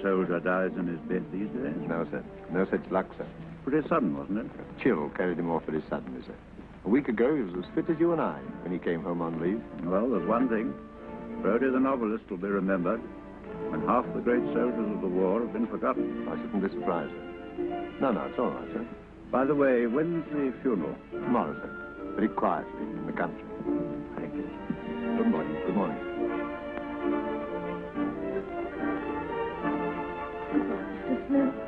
soldier dies in his bed these days? No, sir. No such luck, sir. Pretty sudden, wasn't it? A chill carried him off very suddenly, sir. A week ago, he was as fit as you and I when he came home on leave. Well, there's one thing. Brodie the novelist will be remembered when half the great soldiers of the war have been forgotten. I shouldn't be surprised, sir. No, it's all right, sir. By the way, when's the funeral? Tomorrow, sir. Very quietly in the country. Thank you. Good morning. Good morning.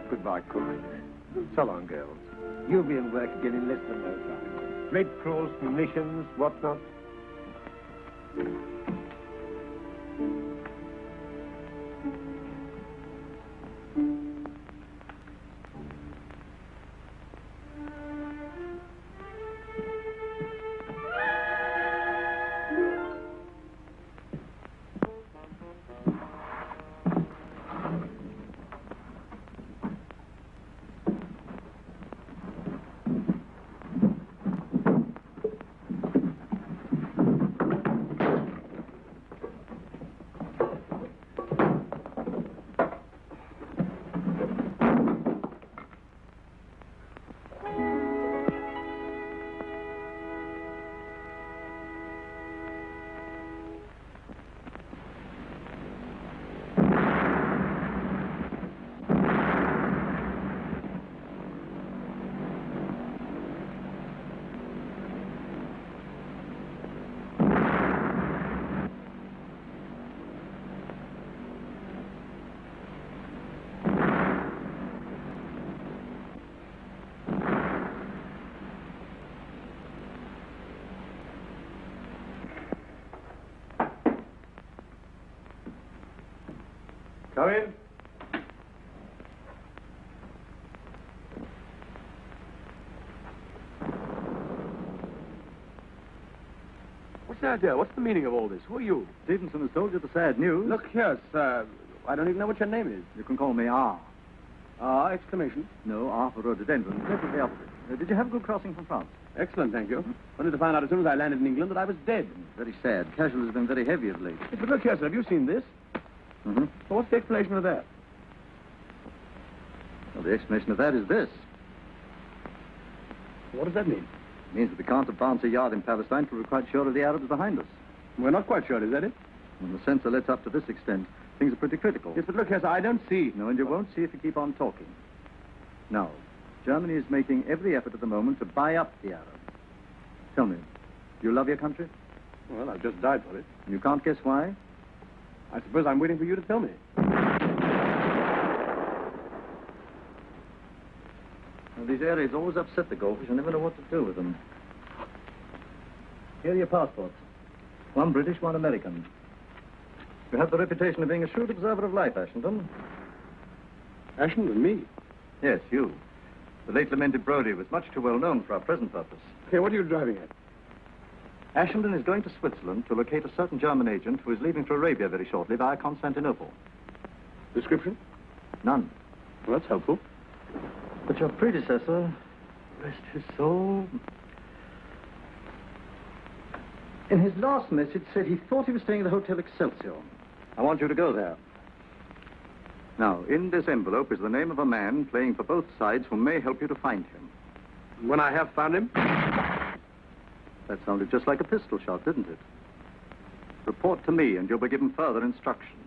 Goodbye, cook. So long, girls. You'll be in work again in less than no time. Red Cross, munitions, whatnot. Come in. What's the idea? What's the meaning of all this? Who are you? Stevenson has told you the sad news. Look here, sir. I don't even know what your name is. You can call me R. Exclamation. No, R for rhododendron. Definitely opposite. Did you have a good crossing from France? Excellent, thank you. Only to find out as soon as I landed in England that I was dead. Very sad. Casualties have been very heavy of late. Yes, but look here, sir. Have you seen this? Mm-hmm. Well, what's the explanation of that? Well, the explanation of that is this. What does that mean? It means that we can't advance a yard in Palestine till we're quite sure of the Arabs behind us. We're not quite sure, is that it? When the censor lets up to this extent, things are pretty critical. Yes, but look here, sir, I don't see. No, and you won't see if you keep on talking. Now, Germany is making every effort at the moment to buy up the Arabs. Tell me, do you love your country? Well, I've just died for it. And you can't guess why? I suppose I'm waiting for you to tell me. Well, these areas always upset the Gulfish. I never know what to do with them. Here are your passports. One British, one American. You have the reputation of being a shrewd observer of life, Ashendon. Ashendon, me? Yes, you. The late lamented Brodie was much too well known for our present purpose. Okay, what are you driving at? Ashendon is going to Switzerland to locate a certain German agent who is leaving for Arabia very shortly via Constantinople. Description? None. Well, that's helpful. But your predecessor, rest his soul, in his last message said he thought he was staying at the Hotel Excelsior. I want you to go there. Now, in this envelope is the name of a man playing for both sides who may help you to find him. When I have found him? That sounded just like a pistol shot, didn't it? Report to me, and you'll be given further instructions.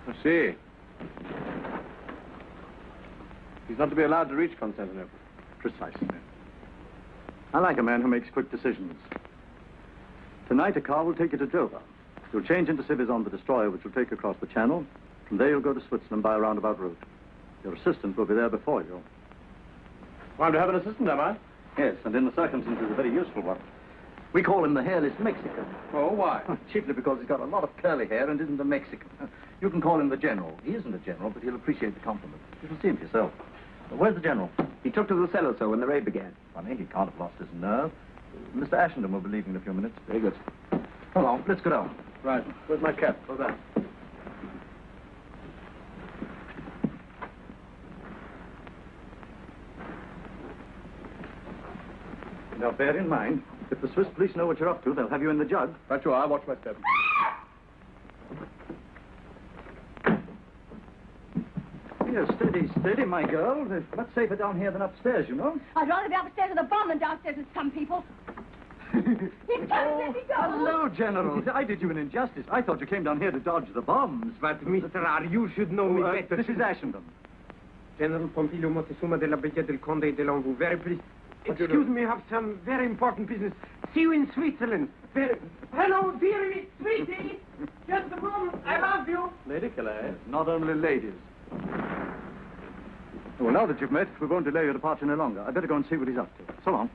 I see. He's not to be allowed to reach Constantinople. Precisely. I like a man who makes quick decisions. Tonight, a car will take you to Dover. You'll change into civvies on the destroyer, which will take you across the channel. From there, you'll go to Switzerland by a roundabout route. Your assistant will be there before you. Well, I'm to have an assistant, am I? Yes, and in the circumstances, a very useful one. We call him the hairless Mexican. Oh, why? Chiefly because he's got a lot of curly hair and isn't a Mexican. You can call him the General. He isn't a general, but he'll appreciate the compliment. You shall see him for yourself. Where's the General? He took to the cellar, sir, when the raid began. Funny, he can't have lost his nerve. Mr. Ashendon will be leaving in a few minutes. Very good. Come on, let's go down. Right. Where's my cap? Go down. Now, bear in mind, if the Swiss police know what you're up to, they'll have you in the jug. Right you are. Watch my step. Yes, steady, steady, my girl. It's much safer down here than upstairs, you know. I'd rather be upstairs with a bomb than downstairs with some people. He's trying to let me go. Hello, General. I did you an injustice. I thought you came down here to dodge the bombs. But, Mr. R., you should know me better. This is Ashendon. General Pompilio Montezuma de la Brigade del Conde de Longu. Very pleased. Excuse me, I have some very important business. See you in Switzerland. Hello, dearie, sweetie. Just a moment. I love you. Lady Calais. Not only ladies. Well, now that you've met, we won't delay your departure any longer. I'd better go and see what he's up to. So long.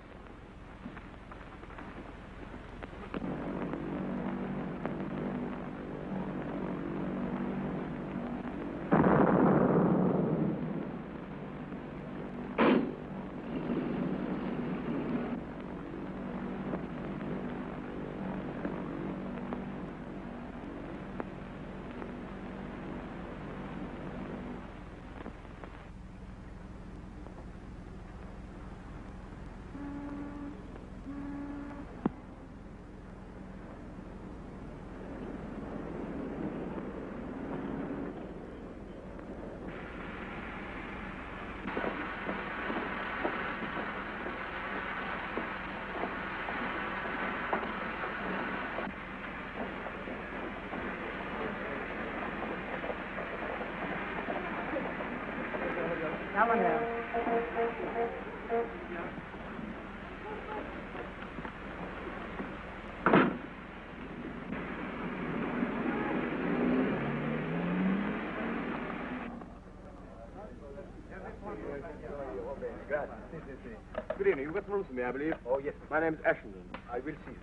Good evening. You've got some rooms for me, I believe. Oh, yes. My name's Ashendon. I will see you.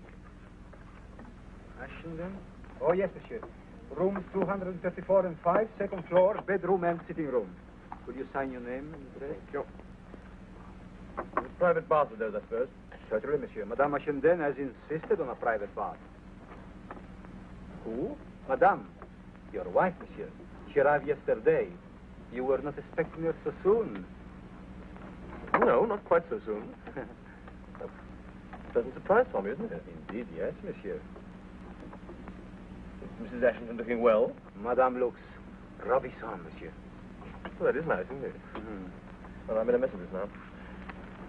Ashendon? Oh, yes, monsieur. Rooms 234 and 5, second floor, bedroom and sitting room. Could you sign your name and address? Thank you. There's a private bath with those, I suppose. Certainly, monsieur. Madame Ashendon has insisted on a private bath. Who? Madame. Your wife, monsieur. She arrived yesterday. You were not expecting her so soon. No, not quite so soon. Pleasant surprise for me, isn't it? Indeed, yes, monsieur. Is Mrs. Ashendon looking well? Madame looks ravissant, monsieur. Well, that is nice, isn't it? Mm-hmm. Well, I made a mess of this now.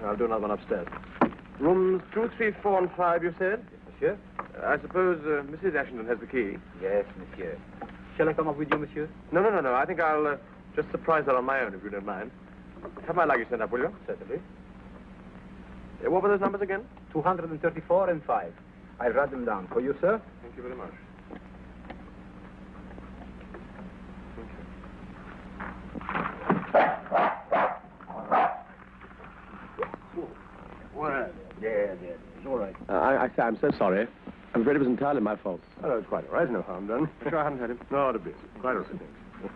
I'll do another one upstairs. Rooms 2, 3, 4, and 5, you said? Yes, monsieur. I suppose Mrs. Ashendon has the key. Yes, monsieur. Shall I come up with you, monsieur? No. I think I'll just surprise her on my own, if you don't mind. Have my luggage sent up, will you? Certainly. What were those numbers again? 234 and 5. I'll write them down. For you, sir? Thank you very much. Well, yeah, it's all right. I'm so sorry. I'm afraid it was entirely my fault. Oh, it's quite all right. No harm done. Sure, I haven't had him. Not a bit. Quite all right,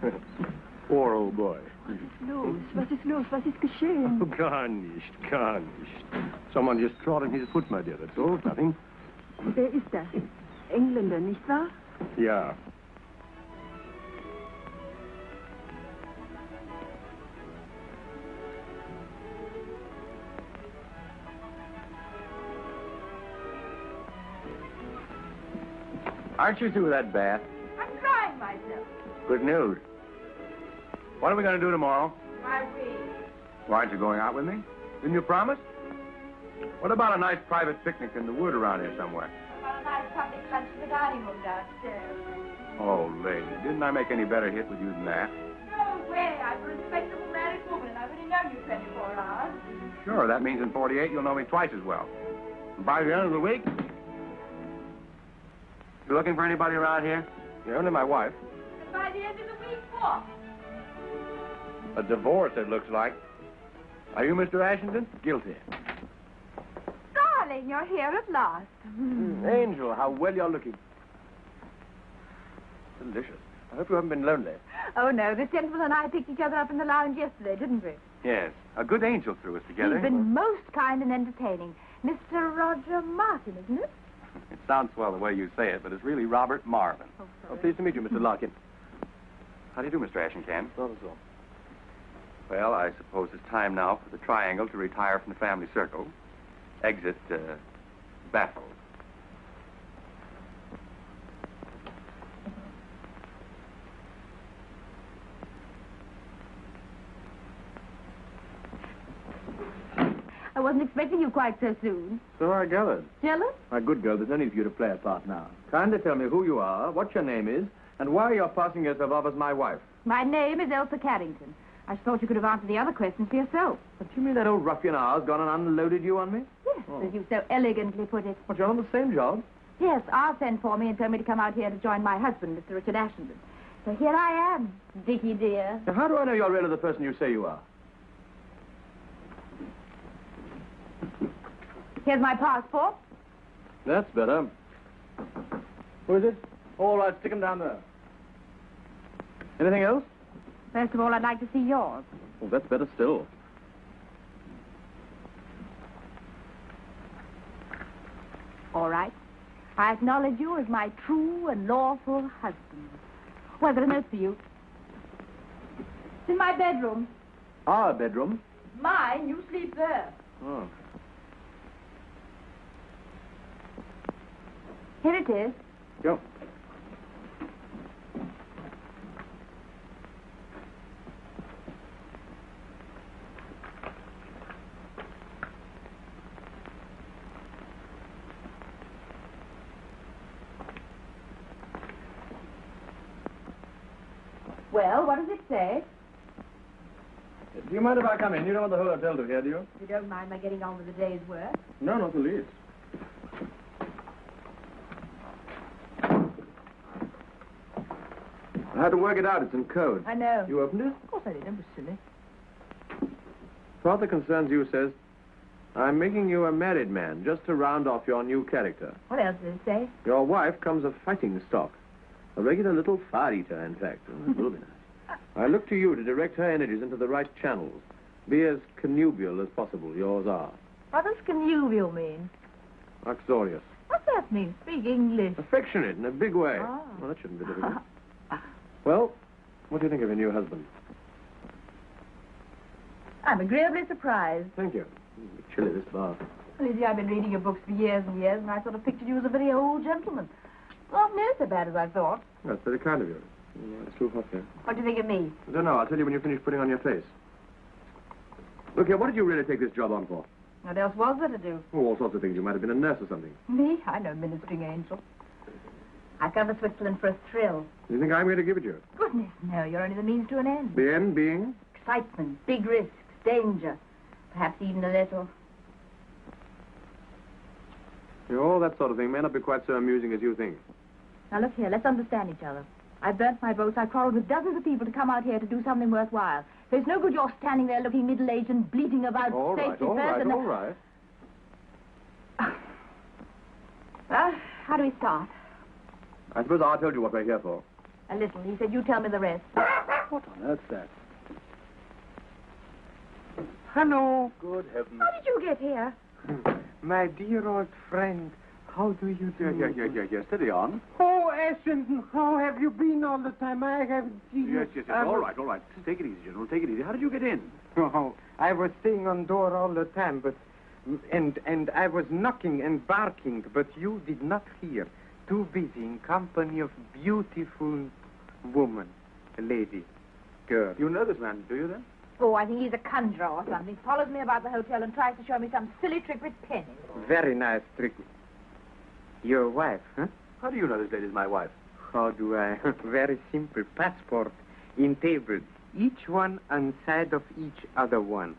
thanks. Poor old boy. Was ist los? Was ist geschehen? Oh, gar nicht. Someone just trod on his foot, my dear. That's all. Nothing. Wer ist das? Engländer, nicht wahr? Ja. Aren't you through with that bath? I'm drying myself. Good news. What are we going to do tomorrow? Why, we. Why aren't you going out with me? Didn't you promise? What about a nice private picnic in the wood around here somewhere? About a nice public lunch in the dining room downstairs. Oh, lady, didn't I make any better hit with you than that? No way. I'm a respectable married woman, and I've only known you 24 hours. Sure, that means in 48 you'll know me twice as well. And by the end of the week, you looking for anybody around here? You're only my wife. And by the end of the week, what? A divorce, it looks like. Are you Mr. Ashendon? Guilty. Darling, you're here at last. Angel, how well you're looking. Delicious. I hope you haven't been lonely. Oh, no. This gentleman and I picked each other up in the lounge yesterday, didn't we? Yes. A good angel threw us together. He's been most kind and entertaining. Mr. Roger Martin, isn't it? It sounds swell the way you say it, but it's really Robert Marvin. Oh, sorry. Oh, pleased to meet you, Mr. Larkin. How do you do, Mr. Ashencan? Not at all. Well, I suppose it's time now for the triangle to retire from the family circle. Exit, baffled. wasn't expecting you quite so soon. So I gathered. Jealous? My good girl, there's no need for you to play a part now. Kindly tell me who you are, what your name is, and why you're passing yourself off as my wife. My name is Elsa Carrington. I thought you could have answered the other questions for yourself. But you mean that old ruffian R's gone and unloaded you on me? Yes, as you so elegantly put it. But you're on the same job. Yes, R sent for me and told me to come out here to join my husband, Mr. Richard Ashendon. So here I am, Dickie dear. Now, how do I know you're really the person you say you are? Here's my passport. That's better. Who is it? All right, stick him down there. Anything else? First of all, I'd like to see yours. Oh, that's better still. All right. I acknowledge you as my true and lawful husband. Well, I've got a note for you. It's in my bedroom. Our bedroom? Mine, you sleep there. Oh. Here it is. Go. Well, what does it say? Do you mind if I come in? You don't want the whole hotel to hear, do you? If you don't mind my getting on with the day's work. No, not the least. I had to work it out. It's in code. I know. You opened it? Of course I did. Don't be silly. Father concerns you says, I'm making you a married man just to round off your new character. What else does it say? Your wife comes of fighting stock. A regular little fire-eater, in fact. It will be nice. I look to you to direct her energies into the right channels. Be as connubial as possible. Yours are. What does connubial mean? Uxorious. What's that mean? Speak English. Affectionate in a big way. Ah. Well, that shouldn't be difficult. Well, what do you think of your new husband? I'm agreeably surprised. Thank you. Chilly, this bath. Well, you see, I've been reading your books for years and years, and I sort of pictured you as a very old gentleman. Not near so bad as I thought. That's very kind of you. It's too hot here. What do you think of me? I don't know. I'll tell you when you finish putting on your face. Look here, what did you really take this job on for? What else was there to do? Oh, all sorts of things. You might have been a nurse or something. Me? I'm no ministering angel. I've come to Switzerland for a thrill. You think I'm going to give it you? Goodness, no. You're only the means to an end. The end being? Excitement, big risks, danger. Perhaps even a little. All that sort of thing may not be quite so amusing as you think. Now, look here. Let's understand each other. I've burnt my boats. I've quarreled with dozens of people to come out here to do something worthwhile. So it's no good you're standing there looking middle-aged and bleating about All right, safety all first right, and... all right. Well, how do we start? I suppose I told you what we're here for. A little. He said you tell me the rest. What on earth's that? Hello, Good heavens. How did you get here? my dear old friend. How do you do? Yeah. Steady on. Oh, Ashendon, how have you been all the time? I haven't seen you. Yes. All right. Take it easy, General. Take it easy. How did you get in? Oh, I was staying on door all the time, but... And I was knocking and barking, but you did not hear. Too busy in company of beautiful woman, lady, girl. You know this man, do you then? Oh, I think he's a conjurer or something. Follows me about the hotel and tries to show me some silly trick with pennies. Very nice trick. Your wife, huh? How do you know this lady's my wife? How do I? Very simple. Passport in table. Each one on side of each other one.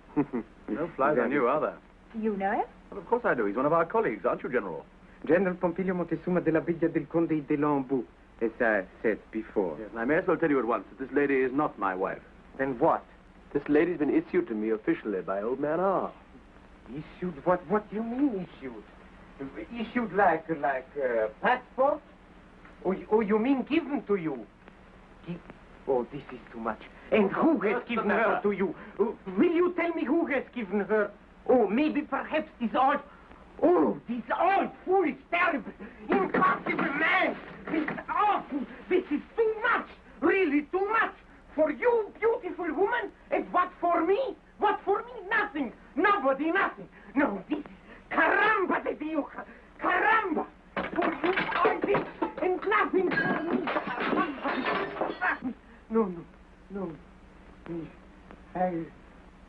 No flies on you, are there? You know him? Well, of course I do. He's one of our colleagues, aren't you, General? General Pompilio Montezuma de la Villa del Conde de Lambeau, as I said before. Yes, and I may as well tell you at once that this lady is not my wife. Then what? This lady's been issued to me officially by old man R. Issued? What do you mean issued? Issued like passport? Or you mean given to you? Oh, this is too much. And who has given her to you? Will you tell me who has given her? Oh, maybe perhaps this old foolish, terrible, impossible man. This awful, this is too much, really too much. For you, beautiful woman, and what for me? What for me? Nothing. Nobody, nothing. No, this is caramba de Dios, caramba. For you, all this, and nothing for me. No. I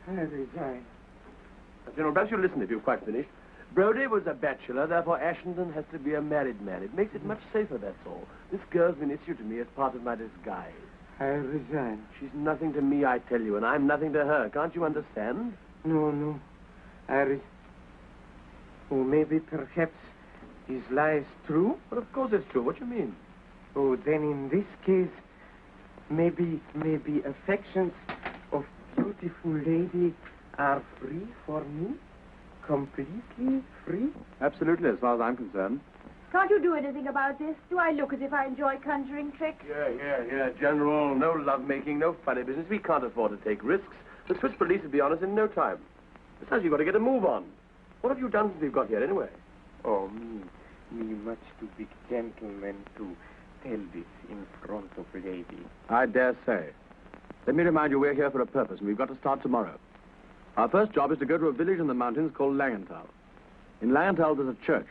resign. General, perhaps you'll listen if you've quite finished. Brodie was a bachelor, therefore Ashendon has to be a married man. It makes it much safer, that's all. This girl's been issued to me as part of my disguise. I resign. She's nothing to me, I tell you, and I'm nothing to her. Can't you understand? No. Oh, maybe, perhaps, his lie is true? Well, of course it's true. What do you mean? Oh, then in this case, maybe affections of beautiful lady are free for me? Completely free? Absolutely, as far as I'm concerned. Can't you do anything about this? Do I look as if I enjoy conjuring tricks? Yeah, General. No lovemaking, no funny business. We can't afford to take risks. The Swiss police would be on us in no time. Besides, you've got to get a move on. What have you done since we've got here, anyway? Oh, me much too big gentleman to tell this in front of lady. I dare say. Let me remind you, we're here for a purpose, and we've got to start tomorrow. Our first job is to go to a village in the mountains called Langenthal. In Langenthal, there's a church.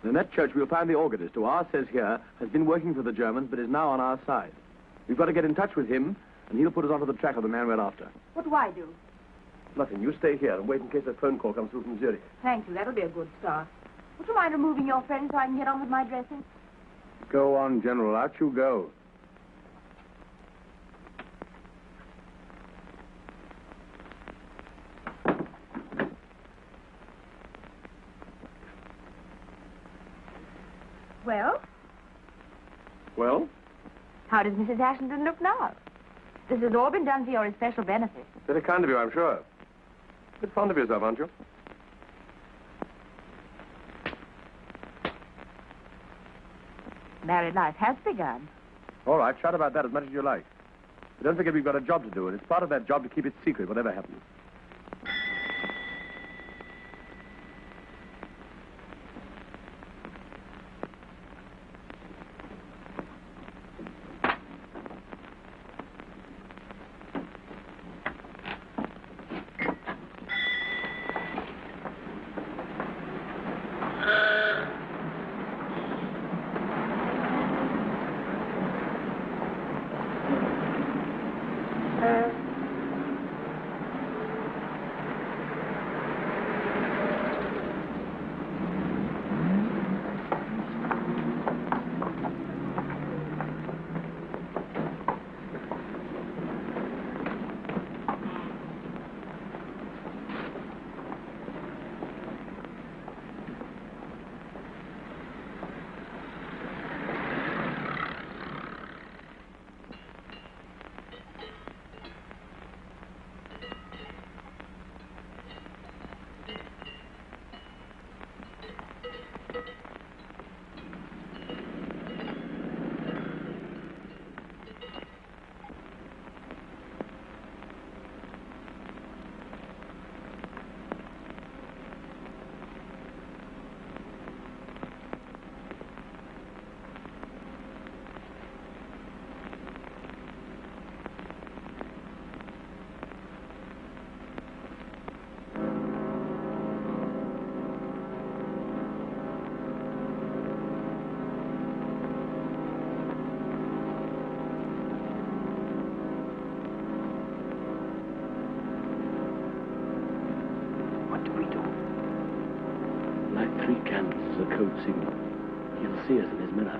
And in that church, we'll find the organist, who ours says here has been working for the Germans, but is now on our side. We've got to get in touch with him, and he'll put us onto the track of the man we're after. What do I do? Nothing. You stay here and wait in case a phone call comes through from Zurich. Thank you. That'll be a good start. Would you mind removing your friend so I can get on with my dressing? Go on, General. Out you go. Well? Well? How does Mrs. Ashendon look now? This has all been done for your especial benefit. Very kind of you, I'm sure. A bit fond of yourself, aren't you? Married life has begun. All right, shout about that as much as you like. But don't forget we've got a job to do, and it's part of that job to keep it secret, whatever happens. Code signal. He'll see us in his mirror.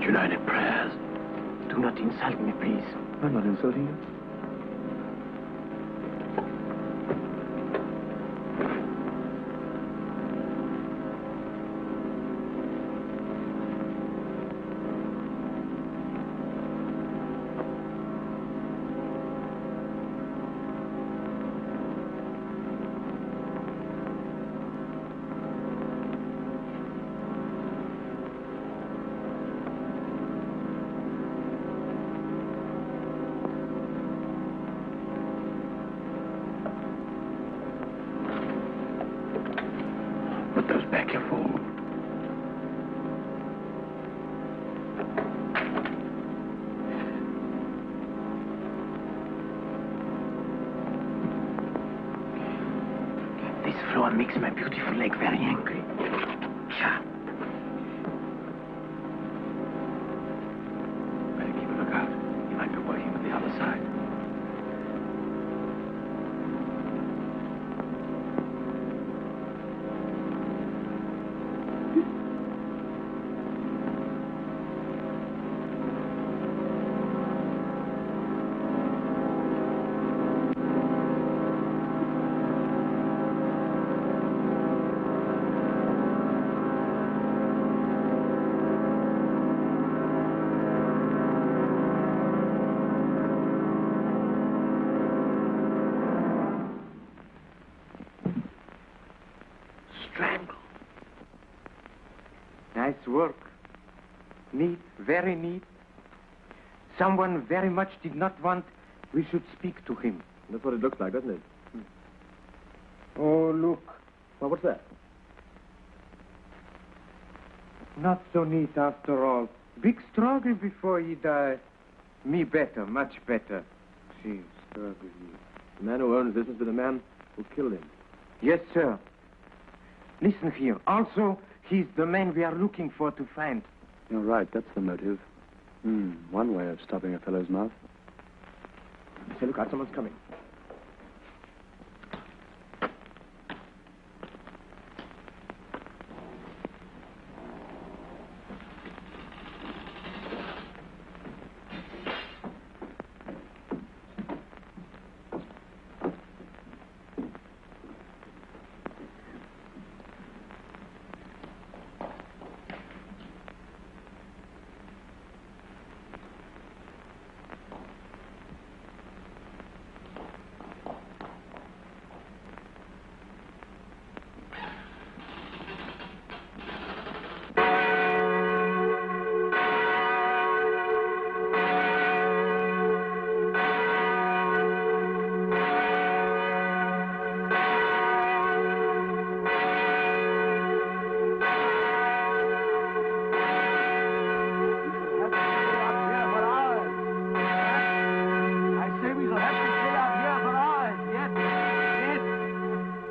United prayers. Do not insult me, please. I'm not insulting you. Makes my beautiful leg very angry. Cha. Better keep a lookout. Nice work. Neat, very neat. Someone very much did not want we should speak to him. That's what it looks like, doesn't it? Oh, look. Well, what's that? Not so neat after all. Big struggle before he died. Me better, much better. See, struggle. The man who owns this has been the man who killed him. Yes, sir. Listen here. Also, he's the man we are looking for to find. You're right, that's the motive. One way of stopping a fellow's mouth. Say, look out, someone's coming.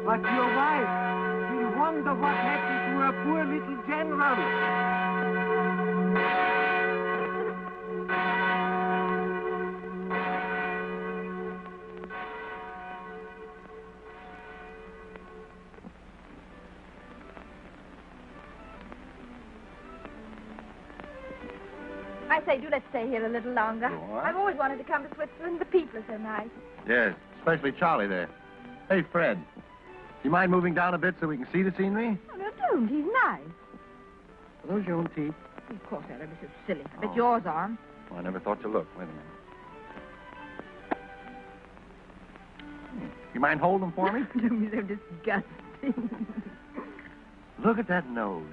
But your wife, she'll wonder what happened to her poor little general. I say, do let's stay here a little longer. I've always wanted to come to Switzerland. The people are so nice. Yes, especially Charlie there. Hey, Fred, you mind moving down a bit so we can see the scenery? Oh, no, don't. He's nice. Are those your own teeth? Of course, they're ever so silly. I bet yours aren't. Well, I never thought to look. Wait a minute. You mind holding them for me? Don't be so disgusting. Look at that nose.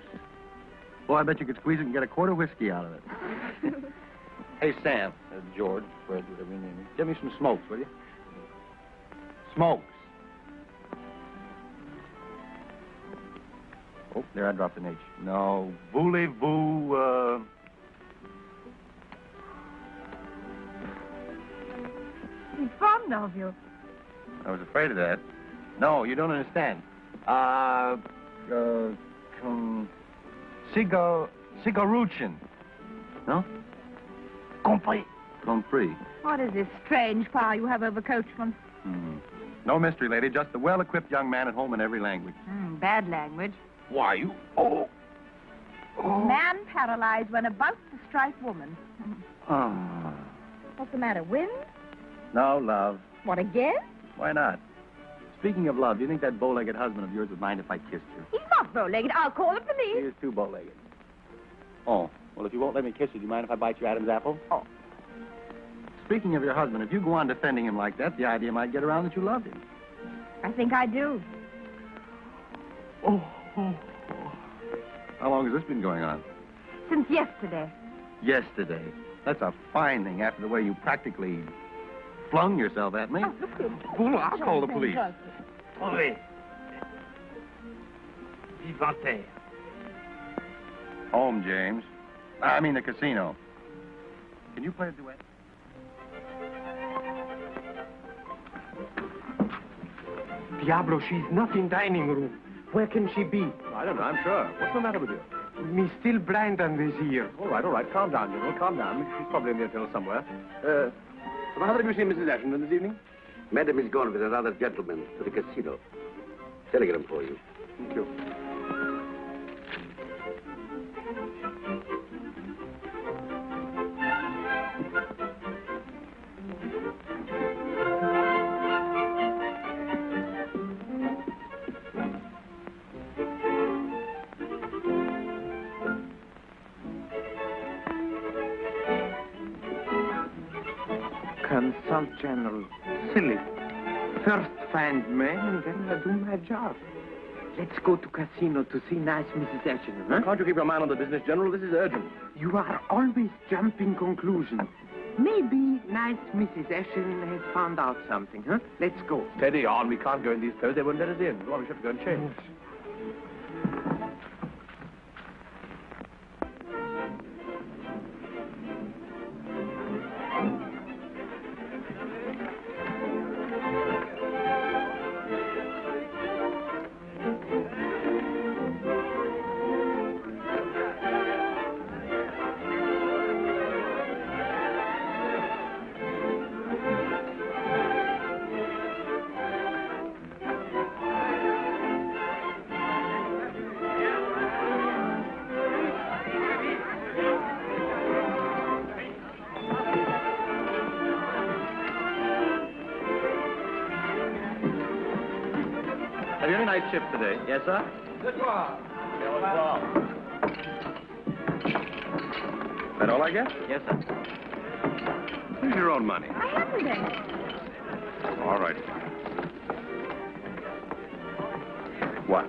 Boy, I bet you could squeeze it and get a quart of whiskey out of it. Hey, Sam, George, Fred, whatever your name is. Give me some smokes, will you? Smokes. Oh, there, I dropped an H. No, voulez-vous, He's fond of you. I was afraid of that. No, you don't understand. Cigaruchin. No? Compris. Compris. What is this strange power you have over coachmen? No mystery, lady. Just a well-equipped young man at home in every language. Bad language. Why, you... Oh. Man paralyzed when about to strike woman. Ah. What's the matter, wind? No, love. What, again? Why not? Speaking of love, do you think that bow-legged husband of yours would mind if I kissed you? He's not bow-legged. I'll call the He police. is too bow-legged. Oh, well, if you won't let me kiss you, do you mind if I bite your Adam's apple? Oh. Speaking of your husband, if you go on defending him like that, the idea might get around that you loved him. I think I do. Oh. How long has this been going on? Since yesterday. Yesterday. That's a fine thing after the way you practically flung yourself at me. Oh, look here. Well, I'll call the police. Trouvez. Vivante. Home, James. I mean the casino. Can you play a duet? Diablo, she's not in dining room. Where can she be? I don't know, I'm sure. What's the matter with you? Me still blind on this ear. All right. Calm down, General. Calm down. She's probably in the hotel somewhere. How have you seen Mrs. Ashendon this evening? Madam is gone with another gentleman to the casino. Telegram for you. Thank you. Consult General. Silly. First find man and then I do my job. Let's go to casino to see nice Mrs. Ashendon, huh? Can't you keep your mind on the business, General? This is urgent. You are always jumping conclusions. Maybe nice Mrs. Ashendon has found out something, huh? Let's go. Steady on. We can't go in these clothes. They won't let us in. Well, we should have to go and change. Have you any night shift today? Yes, sir? Is that all I get? Yes, sir. Use your own money. I haven't any. All right. What?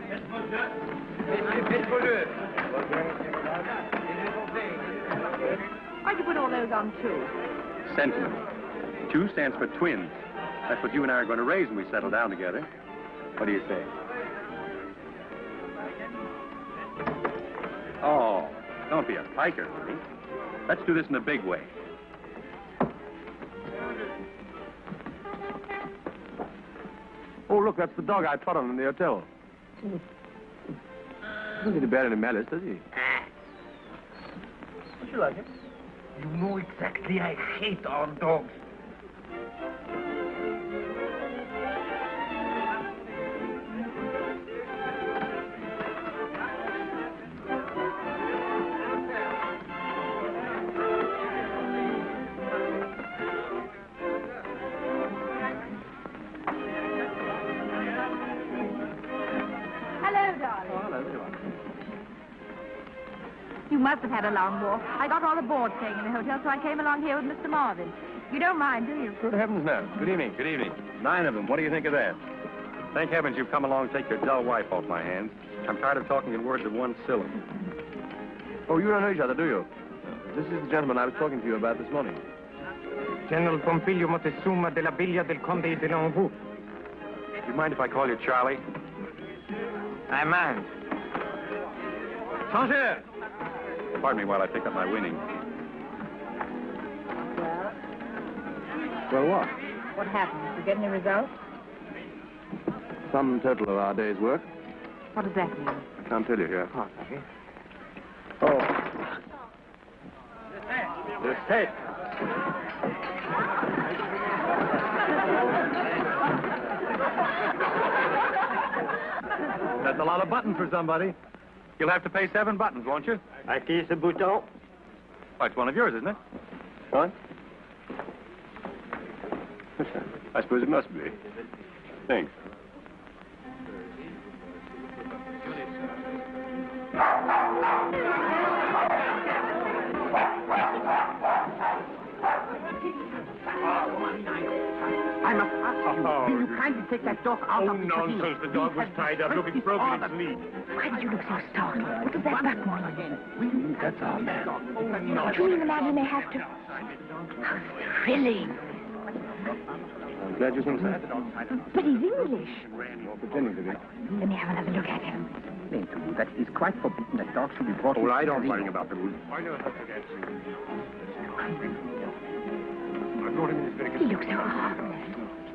Why'd you put all those on two? Sentiment. 2 stands for twins. That's what you and I are going to raise when we settle down together. What do you say? Oh, don't be a piker, honey. Let's do this in a big way. Oh, look, that's the dog I trod on in the hotel. Doesn't seem to bear any malice, does he? Don't you like him? You know exactly I hate our dogs. You must have had a long walk. I got all aboard staying in the hotel, so I came along here with Mr. Marvin. You don't mind, do you? Good heavens, no. Good evening. Good evening. 9 of them. What do you think of that? Thank heavens you've come along to take your dull wife off my hands. I'm tired of talking in words of one syllable. Oh, you don't know each other, do you? This is the gentleman I was talking to you about this morning. General Pompilio Montezuma della Biglia del Conde de l'Anvou. Do you mind if I call you Charlie? I mind. Changer! Pardon me while I pick up my winnings. Well, what? What happened? Did you get any results? Sum total of our day's work. What does that mean? I can't tell you here. Oh. This head. That's a lot of buttons for somebody. You'll have to pay 7 buttons, won't you? À qui ce bouton? Oh, it's one of yours, isn't it? What? I suppose it must be. Thanks. I must ask you, will you kindly take that dog out of the nonsense. casino? The dog was tied up. Look, it's broken its lead. Why did you look so startled? Look at that button. That's our man. What do you mean the man who may have to? How thrilling. I'm glad you think so. But he's English. You're pretending to be. Let me have another look at him. That is quite forbidden that dogs should be brought Well, I don't worry about the rules. He looks so harmless.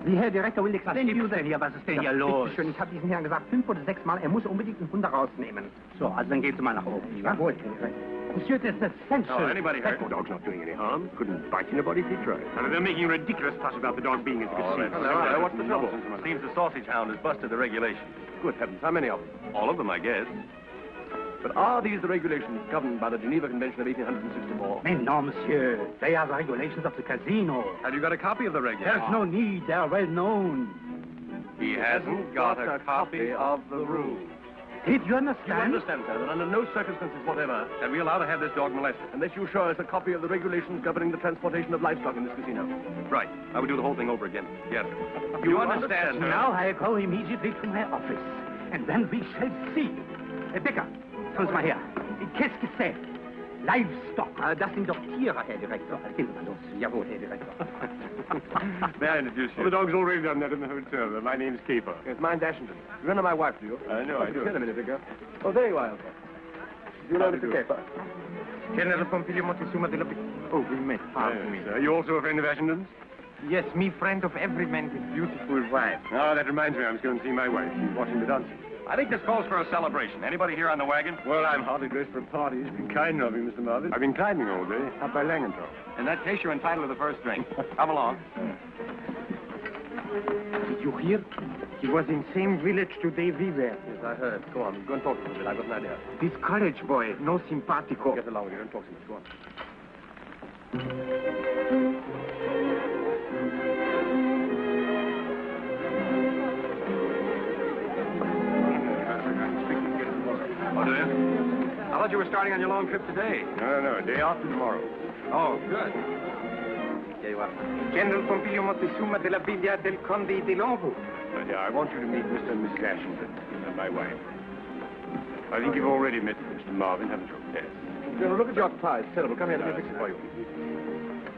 Die Herr Direktor will explain you that. Was ist denn hier los? Schön, ich habe diesen Herrn gesagt 5 oder 6 Mal, er muss unbedingt einen Hund rausnehmen. So, also dann geht's mal nach oben. Jawohl, Monsieur, that's essential. Oh, anybody hurt? The dog's not doing any harm. Couldn't bite anybody if he tried. And they're making a ridiculous fuss about the dog being in the casino. What's the trouble? Seems the sausage hound has busted the regulations. Good heavens, how many of them? All of them, I guess. But are these the regulations governed by the Geneva Convention of 1864? Mais non, monsieur. They are the regulations of the casino. Have you got a copy of the regulations? There's no need. They are well known. He hasn't got a copy of the rules. Did you You understand? understand, sir, that under no circumstances whatever Can we allow to have this dog molested? unless you show us a copy of the regulations governing the transportation of livestock in this casino. Right. I would do the whole thing over again. Yes. You understand, sir? Now I go immediately to my office. And then we shall see. Becker, komm mal her. Qu'est-ce que c'est? Livestock. Das sind doch Tiere, Herr Direktor. Hilf mal los. Jawohl, Herr Direktor. May I introduce you? Well, the dog's already done that in the hotel. My name's Caper. Yes, mine's Ashendon. You remember my wife, do you? I know, I do. Said a minute ago. Oh, there you are, Alfred. Do you know Mr. Caper? General Pompilio Montezuma de la... Oh, we met. Pardon me. Are you also a friend of Ashendon's? Yes, me friend of every man with beautiful wife. Oh, that reminds me, I was going to see my wife. She's watching the dancing. I think this calls for a celebration. Anybody here on the wagon? Well, I'm hardly dressed for a party. It's been kind of you, Mr. Marvin. I've been climbing all day, up by Langenthal. In that case, you're entitled to the first drink. Come along. Did you hear? He was in same village today we were. Yes, I heard. Go on, go and talk to him a bit. I've got an idea. This college boy, no simpatico. Get along with you. Don't talk so much. Go on. Oh, do you? I thought you were starting on your long trip today. No, day after tomorrow. Oh, good. Here you are. General Pompilio Montezuma de la Villa del Conde de Longo. Yeah, I want you to meet Mr. and Mrs. Ashendon and my wife. I think you've already met Mr. Marvin, haven't you? Yes. General, look at your tie. It's terrible. Come here, let me fix it for you.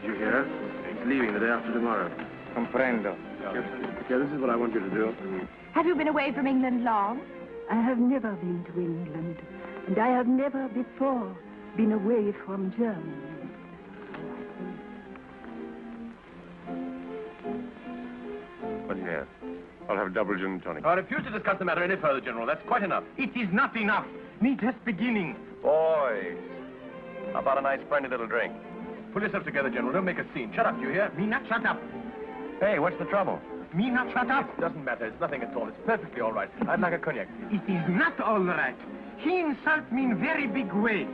Did you hear? He's leaving the day after tomorrow. Comprendo. Yeah, this is what I want you to do. Have you been away from England long? I have never been to England, and I have never before been away from Germany. What do you have? I'll have a double gin and tonic. I refuse to discuss the matter any further, General. That's quite enough. It is not enough. Me just beginning. Boys, how about a nice friendly little drink? Pull yourself together, General. Don't make a scene. Shut up, do you hear? Me not shut up. Hey, what's the trouble? Me not shut up. It doesn't matter. It's nothing at all. It's perfectly all right. I'd like a cognac. It is not all right. He insult me in very big way.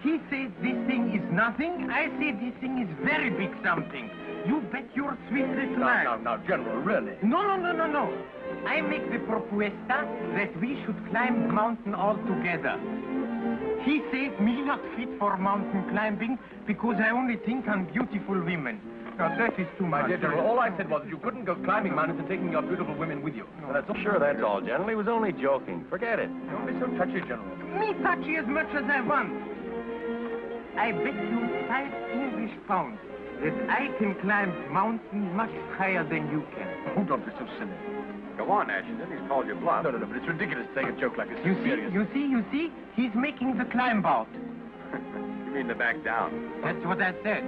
He says this thing is nothing. I say this thing is very big something. You bet your sweet little life. Now, General, really? No. I make the propuesta that we should climb the mountain all together. He says me not fit for mountain climbing because I only think on beautiful women. Now, that is too much. My dear General, all I said was that you couldn't go climbing mountains and taking your beautiful women with you. No. That's all. Sure, that's all, General. He was only joking. Forget it. Don't be so touchy, General. Me touchy as much as I want. I bet you 5 English pounds that I can climb mountains much higher than you can. Oh, don't be so silly. Go on, Ashendon. He's called you bluff. No, but it's ridiculous saying a joke like this. You Serious. see? He's making the climb out. You mean to back down? That's what I said.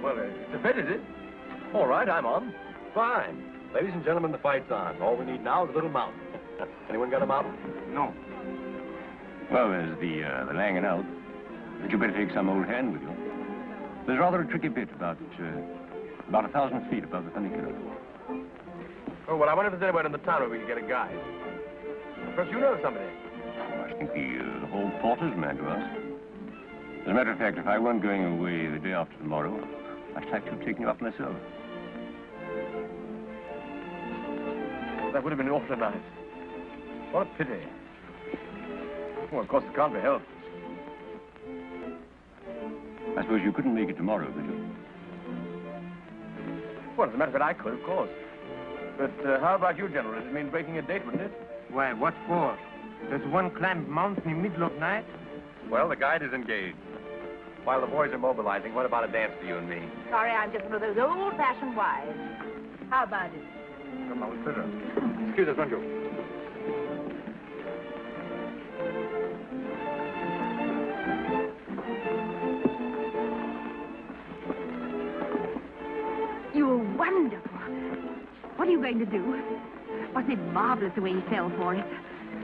Well, it's a bet, is it? All right, I'm on. Fine. Ladies and gentlemen, the fight's on. All we need now is a little mountain. Anyone got a mountain? No. Well, there's the laying it out. But you better take some old hand with you. There's rather a tricky bit about 1,000 feet above the funicular. Oh, well, I wonder if there's anyone in the town where we can get a guide. Perhaps you know somebody. Well, I think the whole porter's man to ask. As a matter of fact, if I weren't going away the day after tomorrow, I'd like to have taken you up myself. That would have been awfully nice. What a pity. Well, of course, it can't be helped. I suppose you couldn't make it tomorrow, could you? Well, as a matter of fact, I could, of course. But how about you, General? It'd mean breaking a date, wouldn't it? Why, what for? Does one climb mountain in the middle of night? Well, the guide is engaged. While the boys are mobilizing, what about a dance for you and me? Sorry, I'm just one of those old-fashioned wives. How about it? Come on, with pleasure. Excuse us, won't you? You were wonderful. What are you going to do? Wasn't it marvelous the way he fell for it?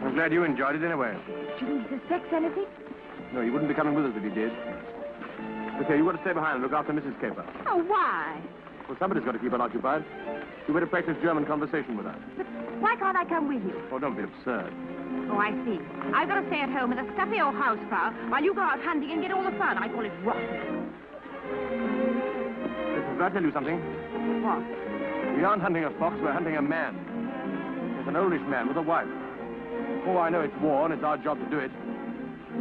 I'm glad you enjoyed it anyway. Didn't he suspect anything? No, you wouldn't be coming with us if you did. Okay, you've got to stay behind and look after Mrs. Caper. Oh, why? Well, somebody's got to keep her occupied. You better practice German conversation with her. But why can't I come with you? Oh, don't be absurd. Oh, I see. I've got to stay at home with a stuffy old housefrau while you go out hunting and get all the fun. I call it rotten. Listen, can I tell you something? What? We aren't hunting a fox, we're hunting a man. It's an oldish man with a wife. Oh, I know it's war and it's our job to do it.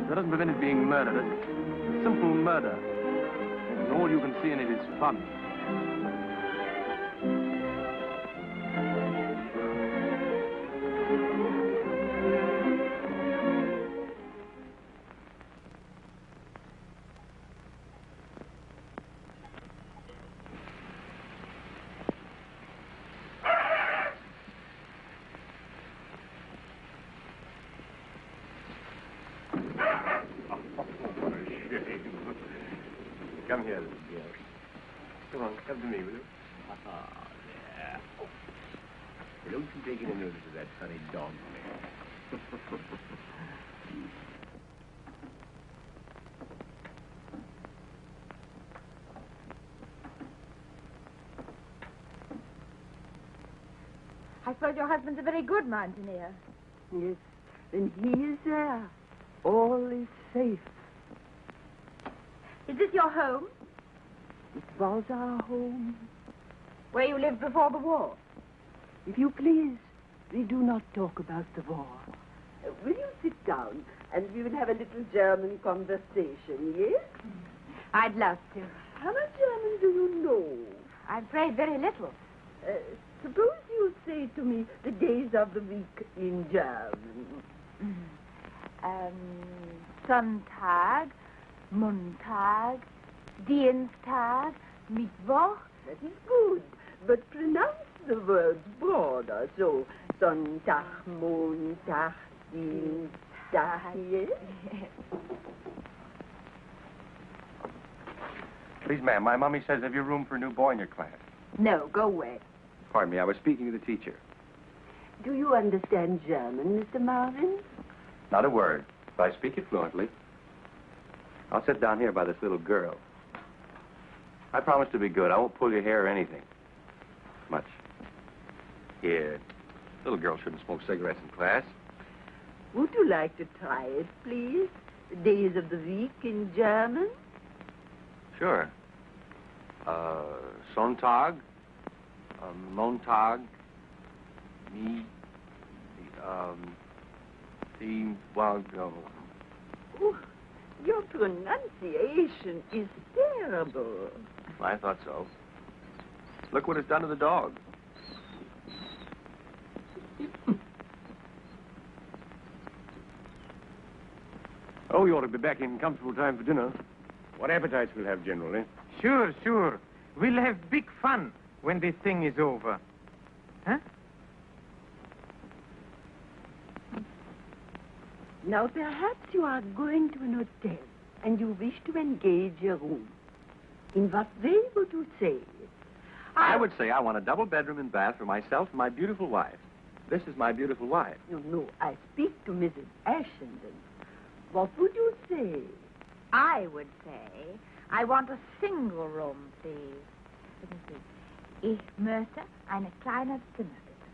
That doesn't prevent it being murder. It's simple murder. And all you can see in it is fun. Come here, little girl. Come on, come to me, will you? Ah, there. Don't you take any notice of that funny dog there. I suppose your husband's a very good mountaineer. Yes, and he is there. All is safe. Is this your home? It was our home. Where you lived before the war? If you please, we do not talk about the war. Will you sit down and we will have a little German conversation, yes? I'd love to. How much German do you know? I'm afraid very little. Suppose you say to me the days of the week in German. Sonntag, Montag, Dienstag, Mittwoch. That is good, but pronounce the words broader, so Sonntag, Montag, Dienstag, yes? Please, ma'am, my mommy says have you room for a new boy in your class? No, go away. Pardon me, I was speaking to the teacher. Do you understand German, Mr. Marvin? Not a word, but I speak it fluently. I'll sit down here by this little girl. I promise to be good. I won't pull your hair or anything. Much. Here. Little girl shouldn't smoke cigarettes in class. Would you like to try it, please? The days of the week in German? Sure. Sonntag, Montag, Oh, your pronunciation is terrible. I thought so. Look what it's done to the dog. Oh, you ought to be back in comfortable time for dinner. What appetites we'll have generally. Sure, sure. We'll have big fun when this thing is over. Huh? Now, perhaps you are going to an hotel and you wish to engage a room. In what way would you say it? I would say I want a double bedroom and bath for myself and my beautiful wife. This is my beautiful wife. No, I speak to Mrs. Ashendon. What would you say? I would say, I want a single room, please. Let me see. Ich möchte eine kleine Zimmer, bitte.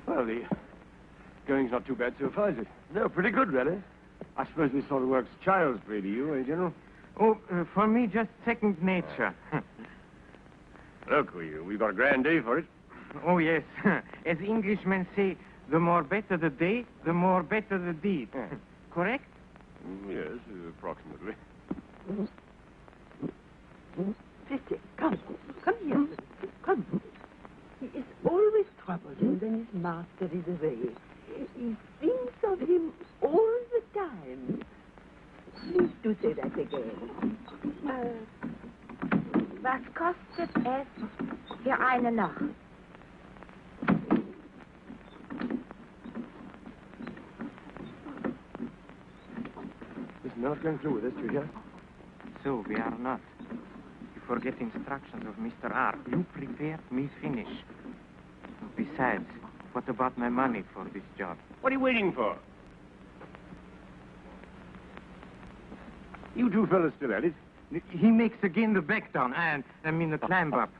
Well, the going's not too bad so far, is it? No, pretty good, really. I suppose this sort of work's child's play to you, eh, General? Oh, for me, just second nature. Look, we've got a grand day for it. Oh, yes. As Englishmen say, the more better the day, the more better the deed. Correct? Yes, approximately. Pretty, come here. Come. He is always troubled when his master is away. He thinks of him all the time. Please do say that again. Was kostet es für eine Nacht? Listen, we're not going through with this, do you hear? So, we are not. You forget instructions of Mr. R. You prepare, me finish. Besides, what about my money for this job? What are you waiting for? You two fellas still at it? He makes again the back down, and I mean the climb up.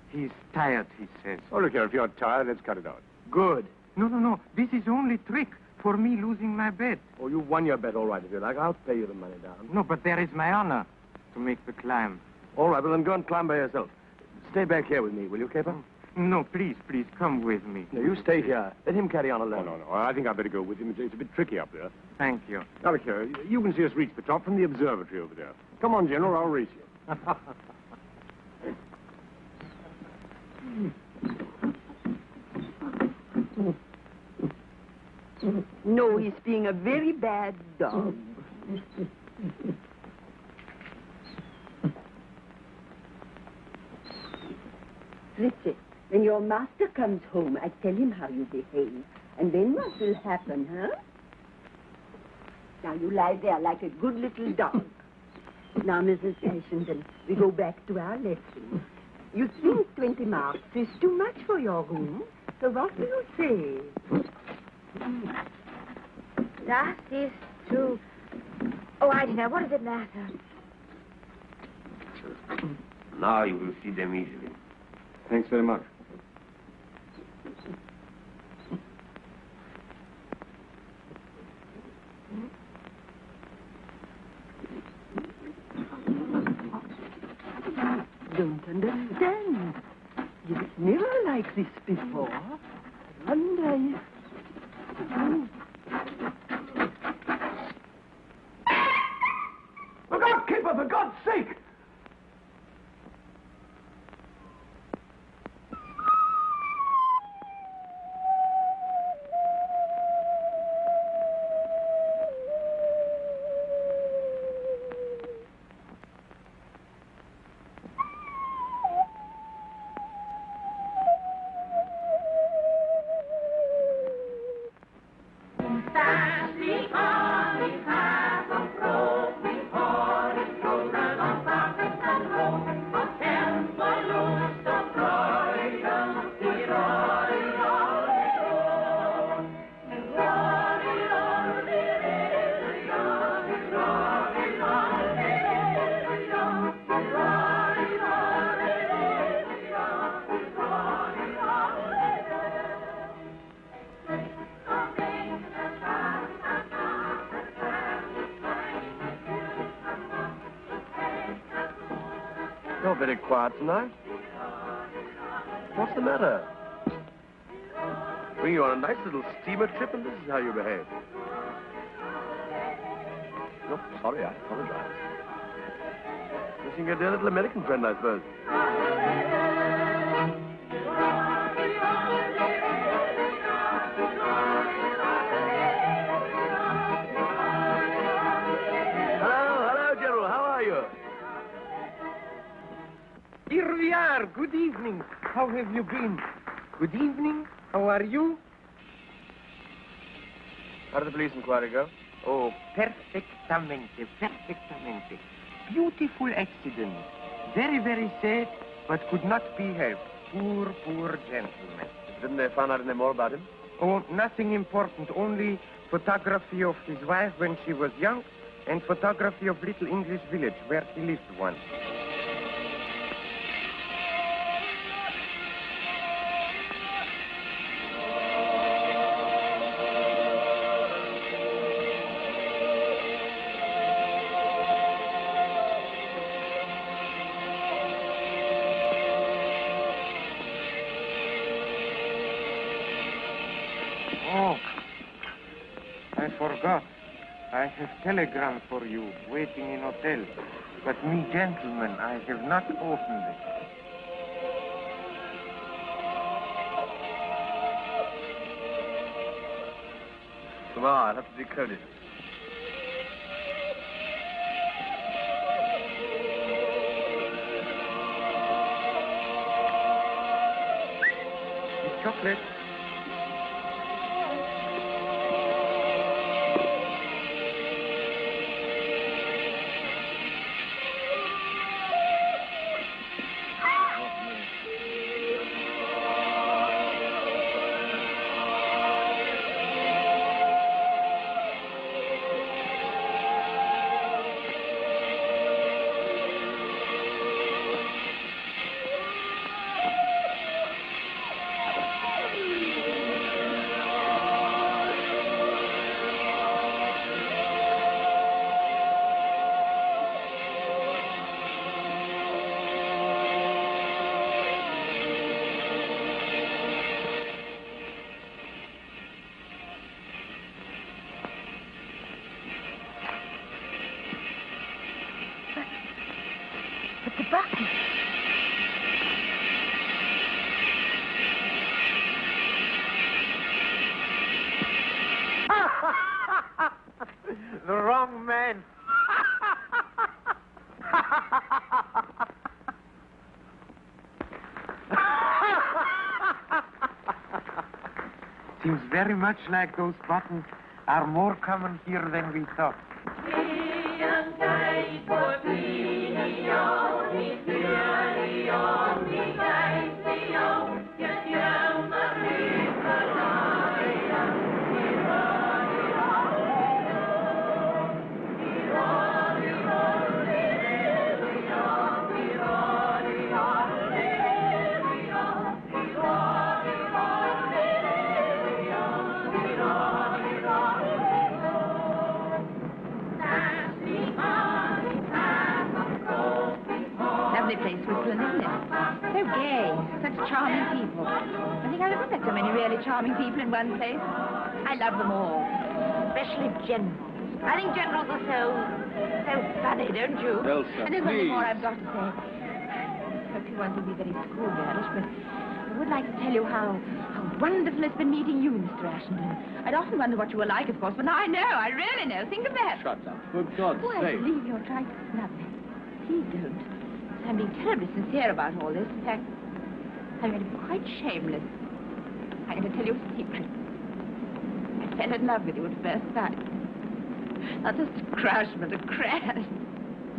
He's tired, he says. Oh, look here, if you're tired, let's cut it out. Good. No. This is only trick for me losing my bet. Oh, you won your bet, all right, if you like. I'll pay you the money down. No, but there is my honor to make the climb. All right, well, then go and climb by yourself. Stay back here with me, will you, Caper? No, please, come with me. No, you stay here. Let him carry on alone. No. I think I'd better go with him. It's a bit tricky up there. Thank you. Now, look here. You can see us reach the top from the observatory over there. Come on, General. I'll race you. No, he's being a very bad dog. Fritzy, When your master comes home, I tell him how you behave. And then what will happen, huh? Now you lie there like a good little dog. Now, Mrs. Ashendon, we go back to our lesson. You think 20 marks is too much for your room, so what do you say? That is true. Oh, I don't know. What does it matter? Now you will see them easily. Thanks very much. Don't understand. You was never like this before. I wonder if... Look out, keeper, for God's sake! You're very quiet tonight. What's the matter? Bring you on a nice little steamer trip, and this is how you behave. Oh, sorry, I apologize. Missing your dear little American friend, I suppose. Hello, General. How are you? Here we are. Good evening. How have you been? Good evening. How are you? How did the police inquiry go? Oh, perfectamente, perfectamente. Beautiful accident. Very, very sad, but could not be helped. Poor, poor gentleman. Didn't they find out any more about him? Oh, nothing important. Only photography of his wife when she was young and photography of little English village where he lived once. Oh, I forgot. I have telegram for you, waiting in hotel. But me, gentlemen, I have not opened it. Tomorrow, I'll have to decode it. It's chocolate. But the button. The wrong man. Seems very much like those buttons are more common here than we thought. Lovely place, Switzerland, isn't it? So gay, such charming people. I think I've never met so many really charming people in one place. I love them all, especially generals. I think generals are so funny, don't you? Elsa, and there's one thing please. more I've got to say. I hope you won't be very schoolgirlish, but I would like to tell you how wonderful it's been meeting you, Mr. Ashendon. I'd often wondered what you were like, of course, but now I know. I really know. Think of that. Shut up. For God's Oh, I sake. believe you're trying to snub me. Please don't. I'm being terribly sincere about all this. In fact, I'm going to be quite shameless. I'm going to tell you a secret. I fell in love with you at first sight. Not just a crush, but a crash.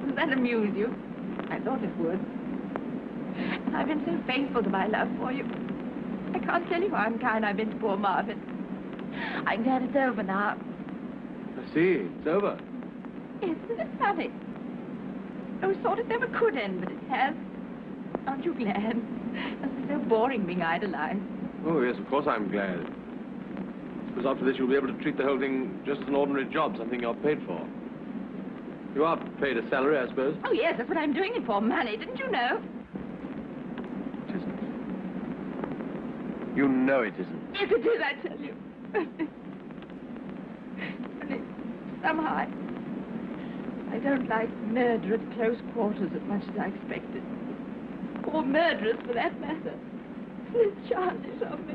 Does that amuse you? I thought it would. I've been so faithful to my love for you. I can't tell you how unkind I've been to poor Marvin. I'm glad it's over now. I see. It's over. Isn't it funny? I always thought it never could end, but it has. Aren't you glad? It must be so boring being idolized. Oh, yes, of course I'm glad. Because after this you'll be able to treat the whole thing just as an ordinary job, something you're paid for. You are paid a salary, I suppose? Oh, yes, that's what I'm doing it for, money. Didn't you know? It isn't. You know it isn't. Yes, it is, I tell you. Only somehow I don't like murder at close quarters as much as I expected. Or murderers, for that matter. It's childish of me.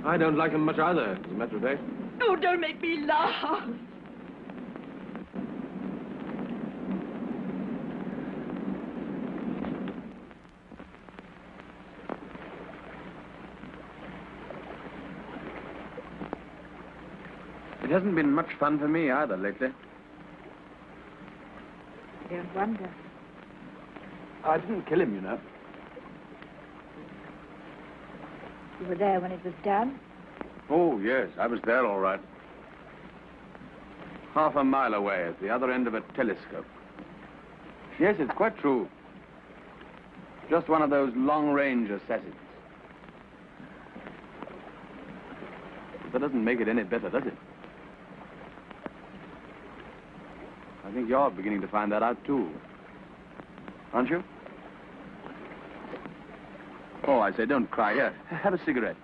I don't like him much either, as a matter of fact. Oh, don't make me laugh. It hasn't been much fun for me either lately. I don't wonder. I didn't kill him, you know. You were there when it was done? Oh, yes, I was there all right. Half a mile away at the other end of a telescope. Yes, it's quite true. Just one of those long-range assassins. But that doesn't make it any better, does it? I think you're beginning to find that out, too. Aren't you? Oh, I say, don't cry. Here, have a cigarette.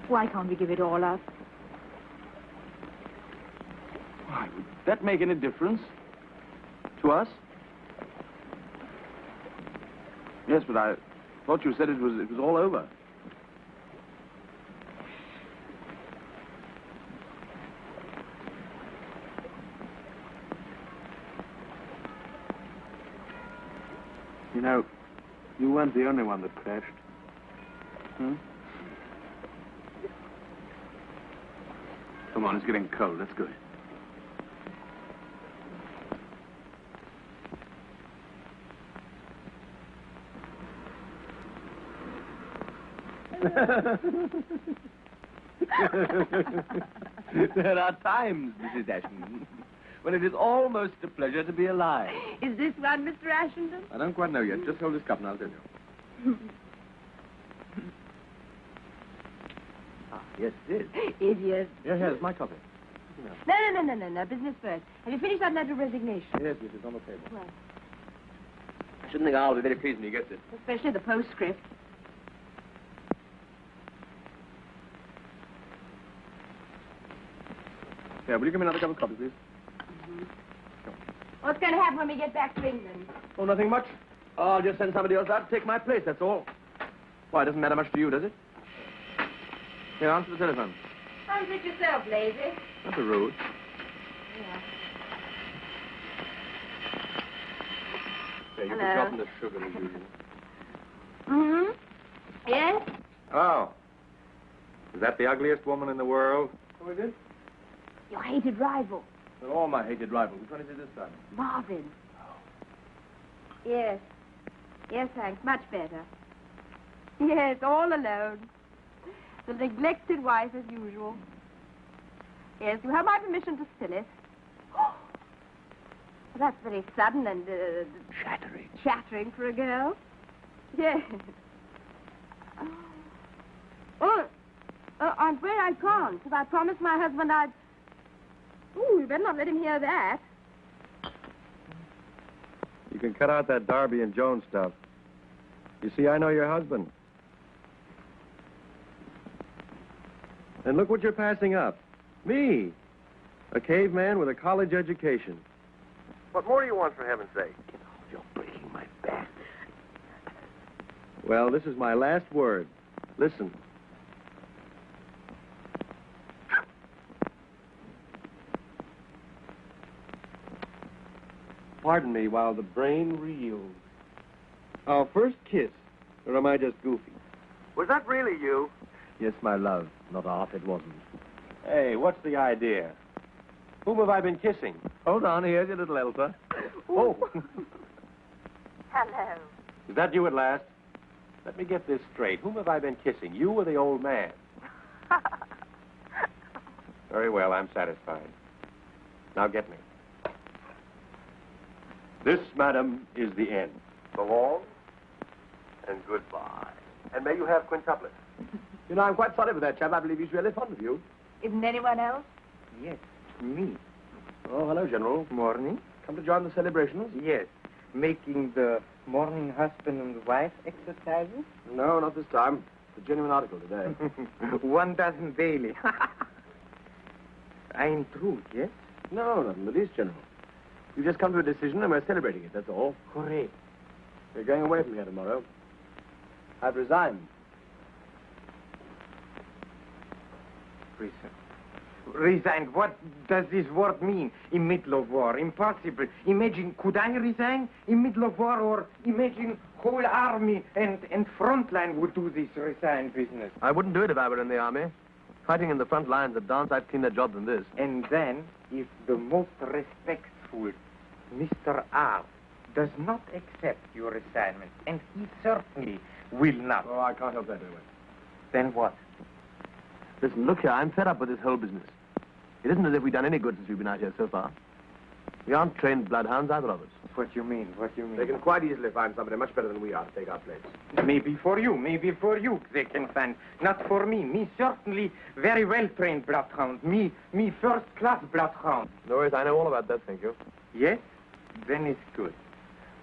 Why can't we give it all up? Why, would that make any difference? To us? Yes, but I thought you said it was all over. You know, you weren't the only one that crashed. Hmm? Come on, it's getting cold. Let's go. There are times, Mrs. Ashendon, when it is almost a pleasure to be alive. Is this one, Mr. Ashendon? I don't quite know yet. Just hold this cup and I'll tell you. Yes, it is. Idiot. Yes, here's my copy. No. Business first. Have you finished that letter of resignation? Yes, it is on the table. Well, I shouldn't think I'll be very pleased when he gets it. especially the postscript. Yeah, will you give me another cup of coffee, please? What's going to happen when we get back to England? Oh, nothing much. I'll just send somebody else out to take my place, that's all. Why, it doesn't matter much to you, does it? Here, answer the telephone. Answer it yourself, lazy. Not a rude. Yeah. You've Hello. forgotten the sugar as usual. Mm-hmm. Yes? Oh. Is that the ugliest woman in the world? Who is it? Your hated rival, They're all my hated rivals. Which one is it this time? Marvin. Yes. Yes, thanks. Much better. Yes, all alone. The neglected wife as usual. Yes, you have my permission to spill it. Well, that's very sudden and... Shattering. Chattering for a girl. Yes. Oh, I'm afraid I can't. If I promised my husband I'd... Ooh, you better not let him hear that. You can cut out that Darby and Jones stuff. You see, I know your husband. And look what you're passing up. Me. A caveman with a college education. What more do you want, for heaven's sake? You're breaking my back. Well, this is my last word. Listen. Pardon me while the brain reels. Our first kiss, or am I just goofy? Was that really you? Yes, my love. Not off, it wasn't. Hey, what's the idea? Whom have I been kissing? Hold on, here's your little Elsa. Oh. Hello. Is that you at last? Let me get this straight. Whom have I been kissing, you or the old man? Very well, I'm satisfied. Now get me. This, madam, is the end. So long, and goodbye. And may you have quintuplets. You know, I'm quite sorry for that chap. I believe he's really fond of you. Isn't anyone else? Yes, me. Oh, hello, General. Morning. Come to join the celebrations? Yes. Making the morning husband and wife exercises? No, not this time. It's a genuine article today. 1 dozen daily. I intrude, yes? No, not in the least, General. We've just come to a decision and we're celebrating it, that's all. Hooray. We're going away from here tomorrow. I've resigned. Resigned. What does this word mean? In middle of war. Impossible. Imagine, could I resign in middle of war, or imagine whole army and front line would do this resign business. I wouldn't do it if I were in the army. Fighting in the front lines of dance, I'd cleaner job than this. And then, if the most respectful Mr. R does not accept your assignment, and he certainly will not. Oh, I can't help that anyway. Then what? Listen, look here, I'm fed up with this whole business. It isn't as if we've done any good since we've been out here so far. We aren't trained bloodhounds, either of us. What you mean? What you mean? They can quite easily find somebody much better than we are to take our place. Maybe for you they can find. Not for me. Me certainly very well-trained bloodhound. Me first-class bloodhound. No worries, I know all about that, thank you. Yes? Then it's good.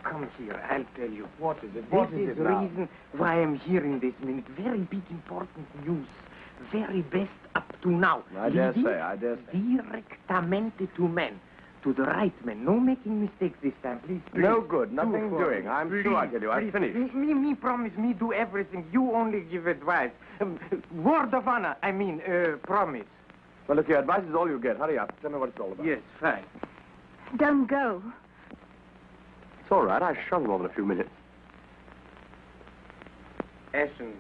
Come here, I'll tell you. What is it? This is the reason why I'm here in this minute. Very big, important news. Very best up to now. I dare Leading say. Directamente to men. To the right man. No making mistakes this time, please. No good, nothing Do doing. I'm sure I tell you, I've finished. Me promise, me do everything. You only give advice. Word of honor, I mean, promise. Well, look here, advice is all you get. Hurry up. Tell me what it's all about. Yes, fine. Don't go. It's all right. I shall more than a few minutes. Ashendon.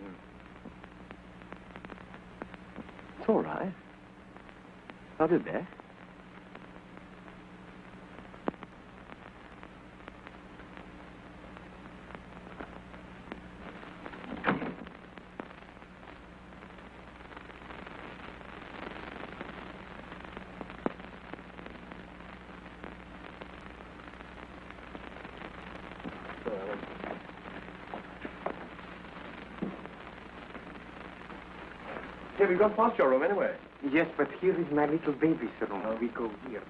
It's all right. I'll be back. Hey, we've gone past your room anyway. Yes, but here is my little baby's room. We go here.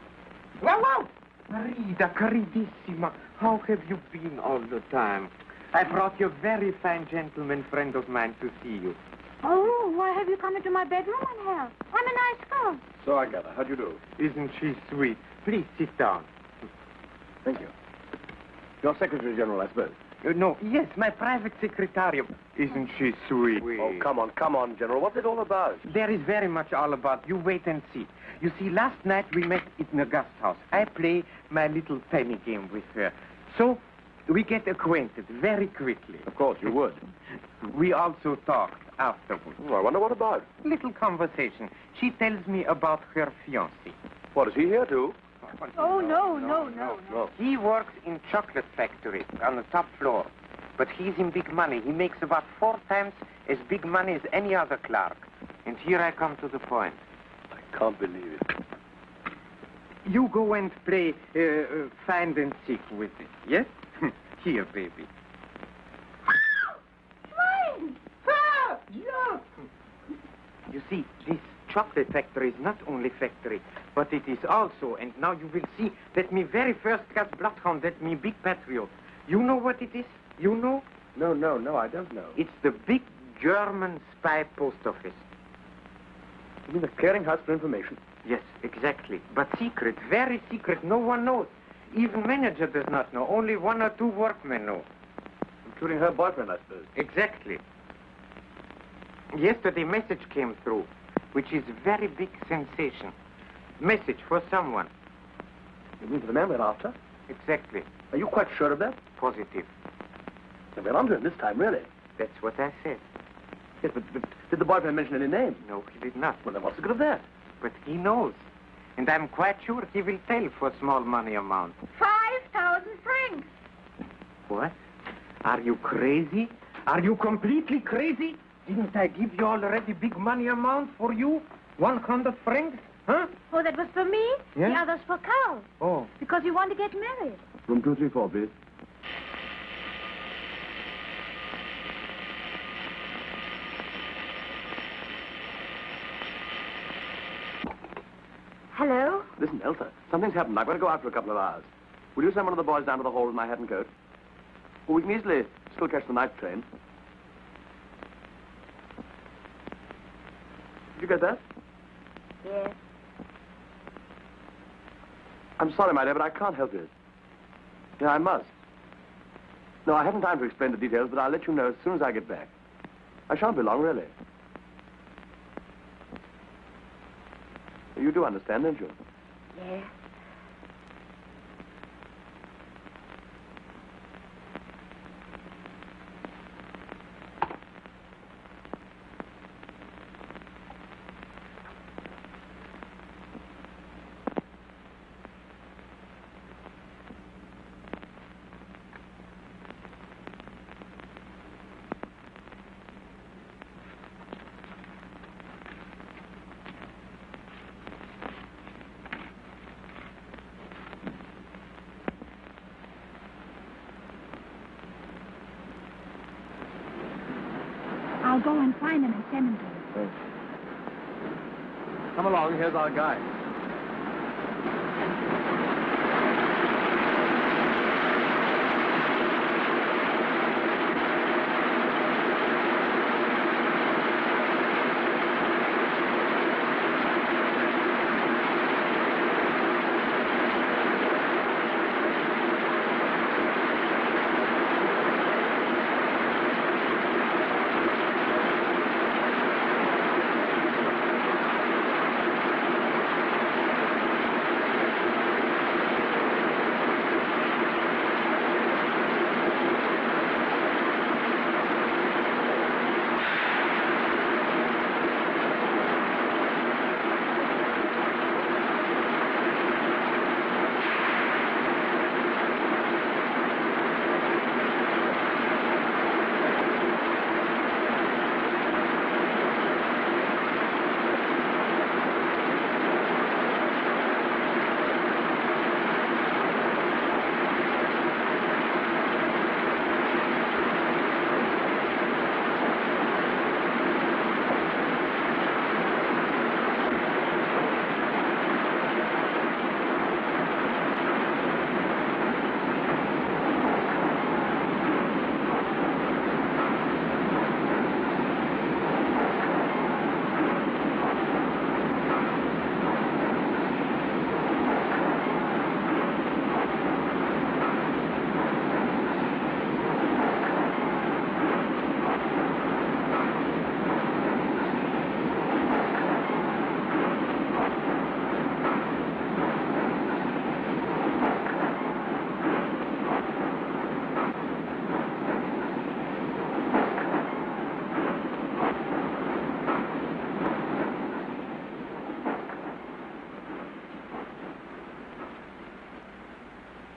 Wow! Marida, caridissima, how have you been all the time? I brought you a very fine gentleman friend of mine to see you. Oh, why have you come into my bedroom, Angel? I'm a nice girl. So I gather. How'd you do? Isn't she sweet? Please sit down. Thank you. Your Secretary General, I suppose. No, yes, my private secretary. Isn't she sweet? Oh, come on, General. What's it all about? There is very much all about. You wait and see. You see, last night we met in the guest house. I play my little penny game with her. So, We get acquainted very quickly. Of course, you would. We also talked afterwards. Oh, I wonder what about. Little conversation. She tells me about her fiancé. What, is he here too? Oh, no. He works in chocolate factory on the top floor. But he's in big money. He makes about 4 times as big money as any other clerk. And here I come to the point. I can't believe it. You go and play find and seek with it, yes? Here, baby. Schwein! Ah! Yeah! You see, this chocolate factory is not only factory, but it is also, and now you will see, that me very first class bloodhound, that me big patriot. You know what it is? You know? No, I don't know. It's the big German spy post office. You mean the clearinghouse for information? Yes, exactly. But secret, very secret. No one knows. Even manager does not know. Only 1 or 2 workmen know. Including her boyfriend, I suppose. Exactly. Yesterday, message came through, which is very big sensation. Message for someone. You mean for the man we're after? Exactly. Are you quite sure of that? Positive. Then we're onto him this time, really. That's what I said. Yes, but did the boyfriend mention any name? No, he did not. Well, then what's the good of that? But he knows. And I'm quite sure he will tell for small money amount. 5,000 francs. What? Are you crazy? Are you completely crazy? Didn't I give you already big money amount for you? 100 francs? Huh? Oh, that was for me? Yeah? The other's for Carl. Oh. Because you want to get married. Room 234, please. Hello? Listen, Elsa, something's happened. I've got to go out for a couple of hours. Will you send one of the boys down to the hall with my hat and coat? Well, we can easily still catch the night train. Did you get that? Yes. I'm sorry, my dear, but I can't help it. Yeah, I must. No, I haven't time to explain the details, but I'll let you know as soon as I get back. I shan't be long, really. You do understand, don't you? Yes. I'll go and find him and send him to you. Come along, here's our guide.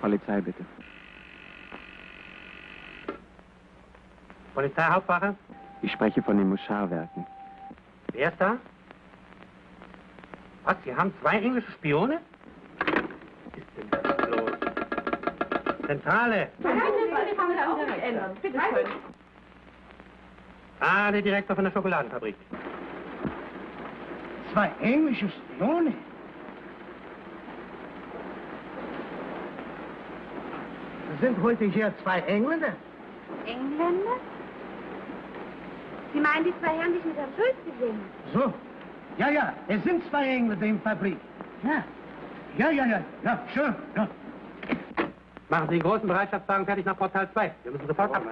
Polizei, bitte. Polizeihauptwache? Ich spreche von den Muscharwerken. Wer ist da? Was, Sie haben 2 englische Spione? Was ist denn das los? Zentrale! Bitte schön. Ah, der Direktor von der Schokoladenfabrik. 2 englische Spione? Sind heute hier 2 Engländer? Engländer? Sie meinen die 2 Herren, die ich mit Herrn Schulz gesehen habe? So. Ja, es sind 2 Engländer in der Fabrik. Ja, schön, ja. Machen Sie den großen Bereitschaftswagen fertig nach Portal 2. Wir müssen sofort ab.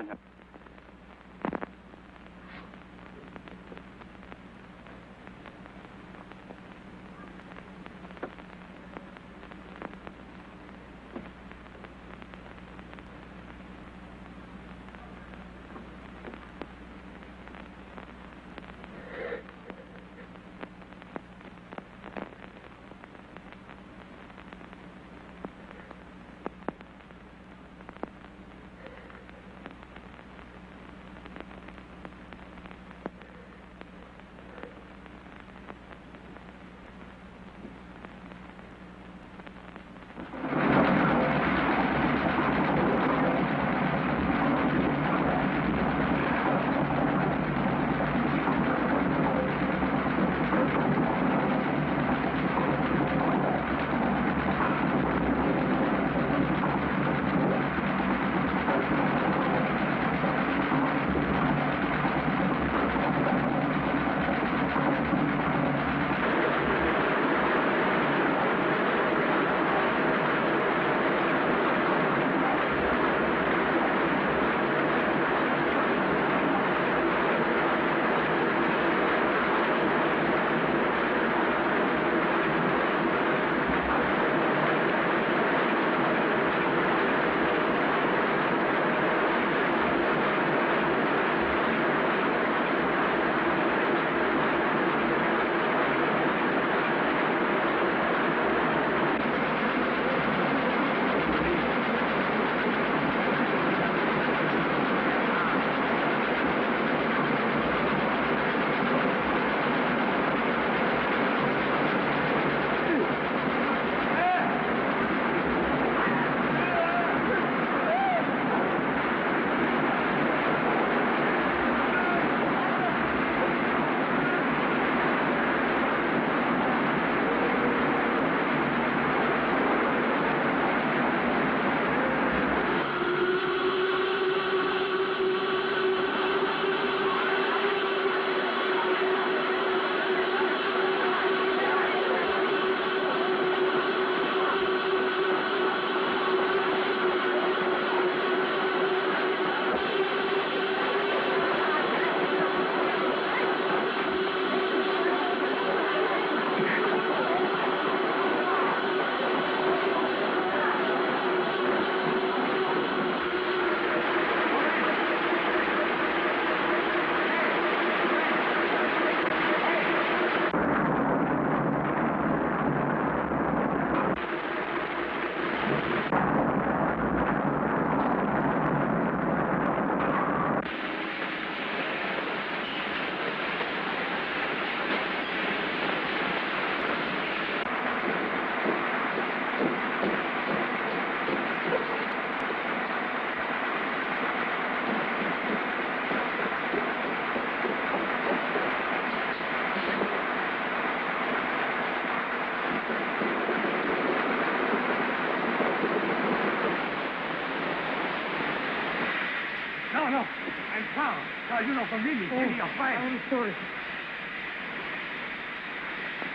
You know, from really, give me a fire. I'm sorry.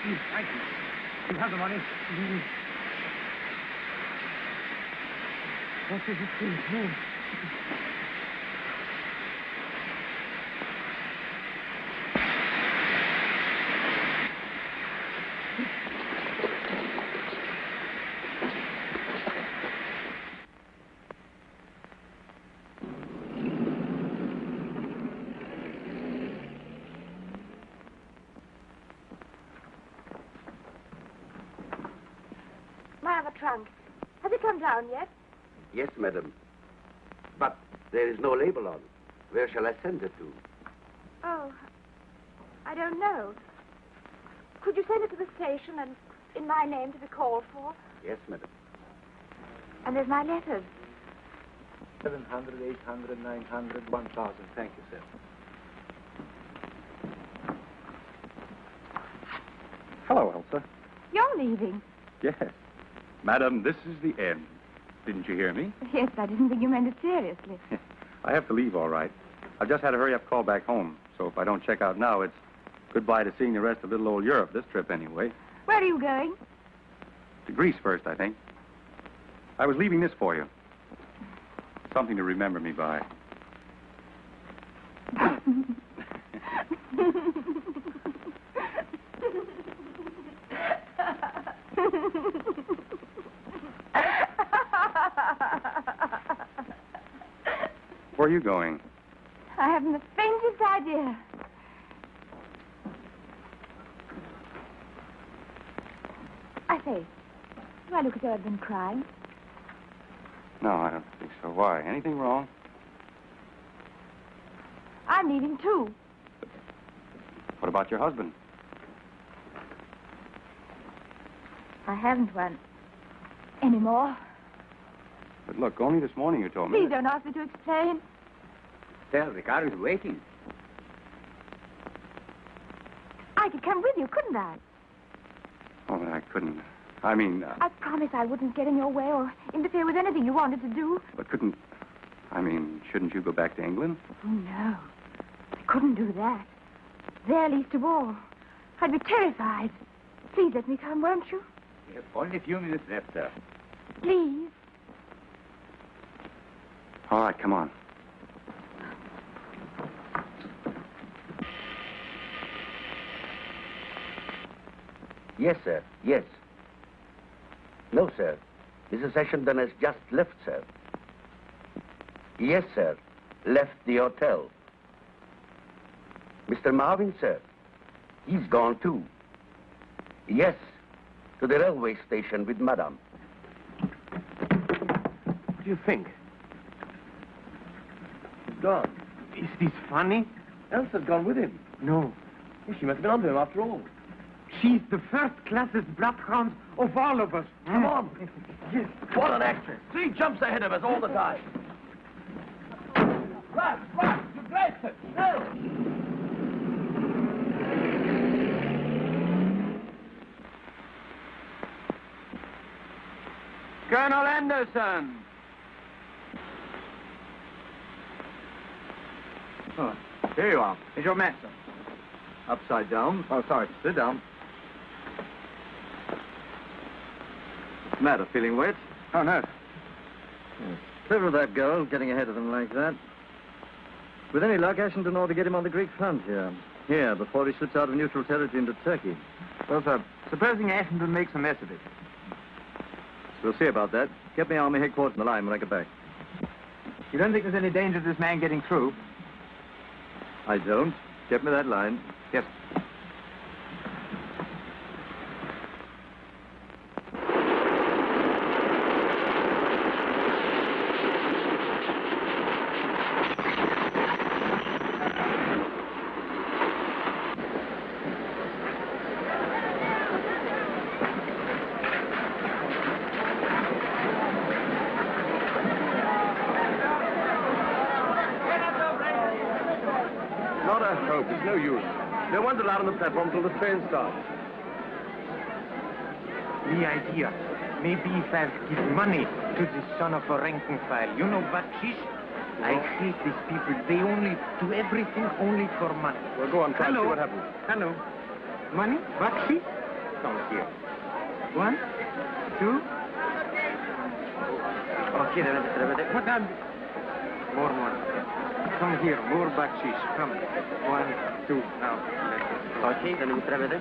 Please, thank you. You have the money? Mm-hmm. What does it mean? My other trunk. Has it come down yet? Yes, madam. But there is no label on. Where shall I send it to? Oh, I don't know. Could you send it to the station and in my name to be called for? Yes, madam. And there's my letters. 700, 800, 900, 1,000. Thank you, sir. Hello, Elsa. You're leaving. Yes. Madam, this is the end. Didn't you hear me? Yes, I didn't think you meant it seriously. I have to leave, all right. I've just had a hurry-up call back home, so if I don't check out now, it's goodbye to seeing the rest of little old Europe, this trip anyway. Where are you going? To Greece first, I think. I was leaving this for you. Something to remember me by. Where are you going? I haven't the faintest idea. I say, do I look as though I've been crying? No, I don't think so. Why? Anything wrong? I'm leaving, too. What about your husband? I haven't one. Anymore. But look, only this morning you told me. Please don't ask me to explain. Sir, the car is waiting. I could come with you, couldn't I? Oh, I couldn't. I mean... I promised I wouldn't get in your way or interfere with anything you wanted to do. But couldn't... I mean, shouldn't you go back to England? Oh, no. I couldn't do that. There least of all. I'd be terrified. Please let me come, won't you? We have only a few minutes left, sir. Please. All right, come on. Yes, sir. Yes. No, sir. Mrs. Ashendon has just left, sir. Yes, sir. Left the hotel. Mr. Marvin, sir. He's gone, too. Yes. To the railway station with Madame. What do you think? He's gone. Is this funny? Elsa's gone with him. No. She must have been onto him after all. She's the first-classest bloodhound of all of us. Come on. Yes. What an actress. 3 jumps ahead of us all the time. Right, you drive, sir. No. Colonel Anderson. Oh, here you are. Here's your master. Upside down. Oh, sorry. Sit down. What's the matter? Feeling wet? Oh, no. Yes. Clever of that girl, getting ahead of them like that. With any luck, Ashendon ought to get him on the Greek front here. Here, before he slips out of neutral territory into Turkey. Well, sir, supposing Ashendon makes a mess of it. We'll see about that. Get me Army headquarters on the line when I get back. You don't think there's any danger of this man getting through? I don't. Get me that line. Yes. Not a hope. It's no use. No one's allowed on the platform till the train starts. The idea. Maybe if I give money to the son of a rank and file. You know, bakshish? I hate these people. They only do everything only for money. Well, go on, try and Hello. see what happens. Hello. Money? Bakshish? Come here. 1, 2. Okay, what happened? More money. Come here, more bakshish. Come. 1, 2. Now, okay,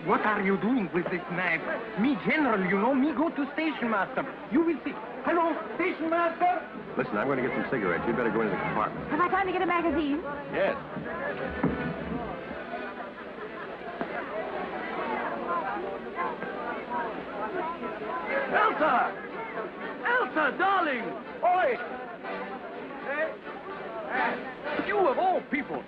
what are you doing with this knife? Me, general, you know, me go to station master. You will see. Hello, station master? Listen, I'm going to get some cigarettes. You'd better go into the compartment. Have I time to get a magazine? Yes. Elsa! Elsa! Mother, darling! Oi! You of all people!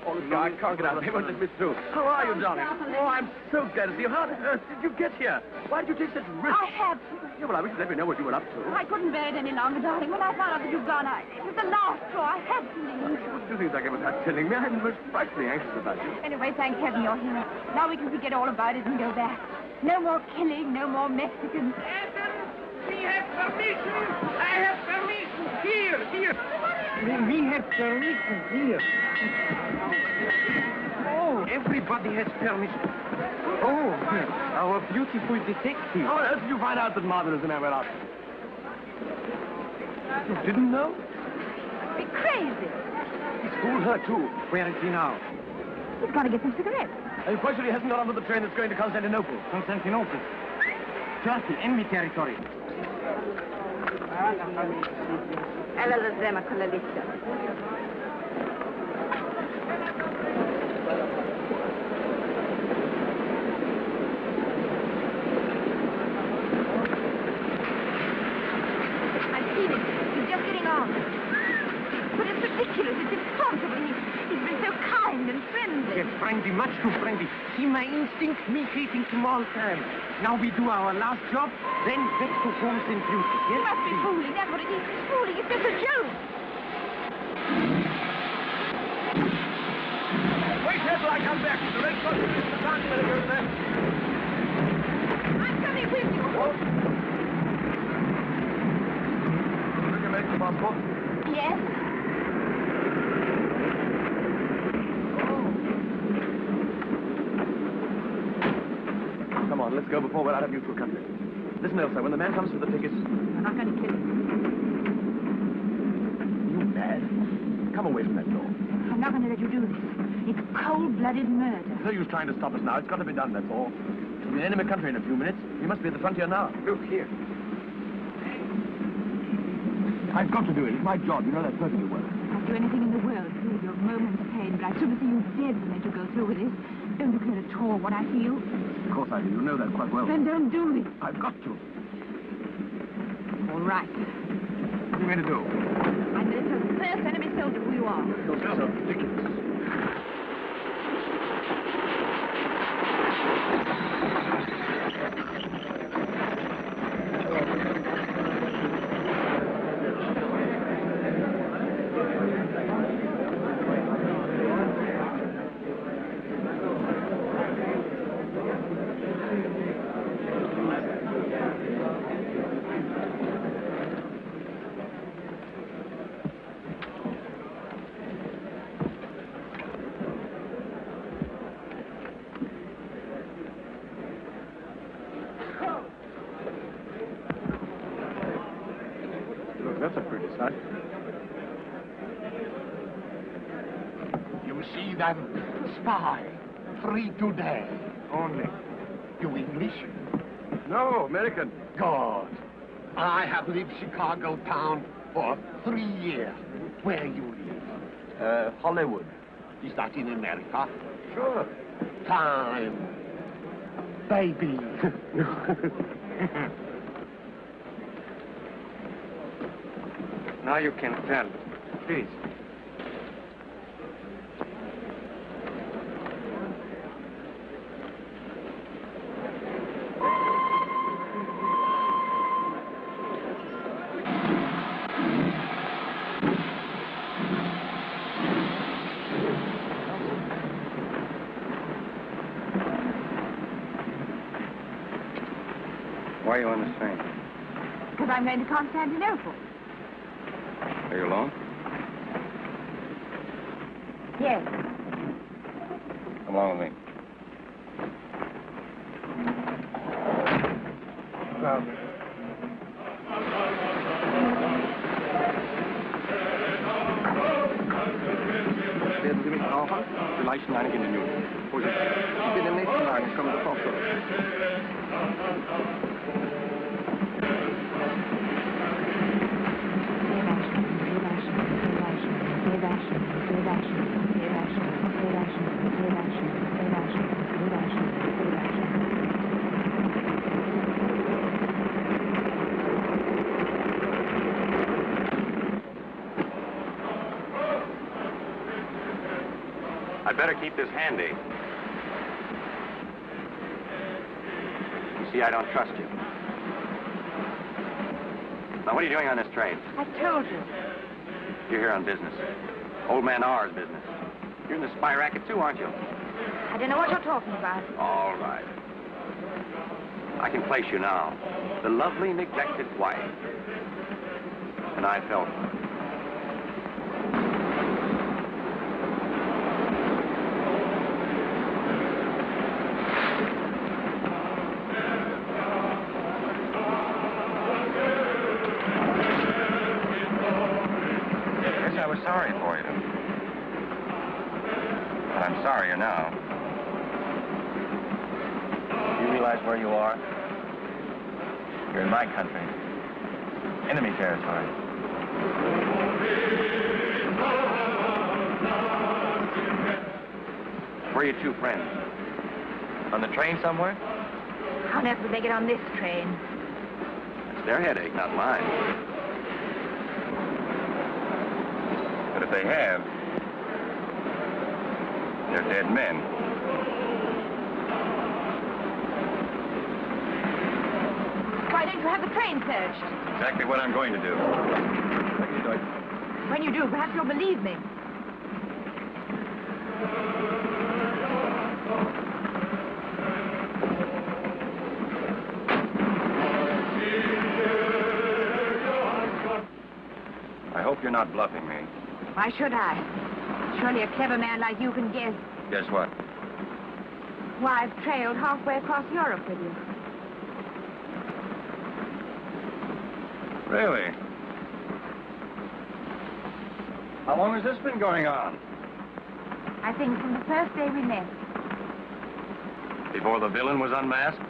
Oh, look, I can't get out of here. Won't let me through. How are you, darling? Oh, I'm so glad to see you. How on earth did you get here? Why did you take such risks? I have. Yeah, well, I wish you'd let me know what you were up to. I couldn't bear it any longer, darling. When I found out that you'd gone, it was the last straw. I had to leave. What do you think like about telling me? I'm most frightfully anxious about you. Anyway, thank heaven you're here. Now we can forget all about it and go back. No more killing, no more Mexicans. We have permission. I have permission. Here. We have permission here. Oh, everybody has permission. Oh, our beautiful detective. How on earth did you find out that Martha is in our out? You didn't know? You're crazy. He schooled her, too. Where is he now? He's got to get some cigarettes. Are you quite sure he hasn't got onto the train that's going to Constantinople? Constantinople. Turkey, enemy territory. Alla la zema con la lista. I've seen it. He's just getting on. But it's ridiculous. It's impossible. He's been so kind and friendly. Yes, friendly, much too friendly. See my instinct, me hating small time. Now we do our last job, then back to homes and beauty. Yes? You must be fooling. That's what it is. It's fooling. It's just a joke. Wait here till I come back. The red cross is the dance better goes there. I'm coming with you. Bring your medical passport. Yes? Come on, let's go before we're out of mutual country. Listen, Elsa, when the man comes for the tickets... I'm not going to kill him. You mad? Come away from that door. I'm not going to let you do this. It's cold-blooded murder. No use trying to stop us now. It's got to be done, that's all. We'll be in enemy country in a few minutes. We must be at the frontier now. Look here. I've got to do it. It's my job. You know that perfectly well. I'd do anything in the world to relieve your moment's pain, but I'd sooner see you dead than let you go through with this. Don't you care at all what I feel? Of course I do. You know that quite well. Then don't do this. I've got to. All right. What are you going to do? I'm going to tell the first enemy soldier who you are. You're so ridiculous. That's a pretty sight. You see them? Spy. Free today. Only. You English? No, American. God. I have lived Chicago town for 3 years. Where you live? Hollywood. Is that in America? Sure. Time. Baby. Now you can tell. Please. Why are you on this train? Because I'm going to Constantinople. Are you alone? Yes. Come along with me. Werden Sie mich brauchen? Vielleicht in einigen Minuten. Ich bin im nächsten Wagen. Ich komme sofort zurück. I'd better keep this handy. You see, I don't trust you. Now, what are you doing on this train? I told you. You're here on business. Old man R's business. You're in the spy racket, too, aren't you? I don't know what you're talking about. All right. I can place you now. The lovely, neglected wife. And I felt her. Yes, I was sorry for you. But I'm sorrier now. You realize where you are? You're in my country. Enemy territory. Where are your two friends? On the train somewhere? How on earth would they get on this train? It's their headache, not mine. But if they have, they're dead men. Why don't you have the train searched? Exactly what I'm going to do. When you do, perhaps you'll believe me. I hope you're not bluffing me. Why should I? Surely a clever man like you can guess. Guess what? Why, I've trailed halfway across Europe with you. Really? How long has this been going on? I think from the first day we met. Before the villain was unmasked?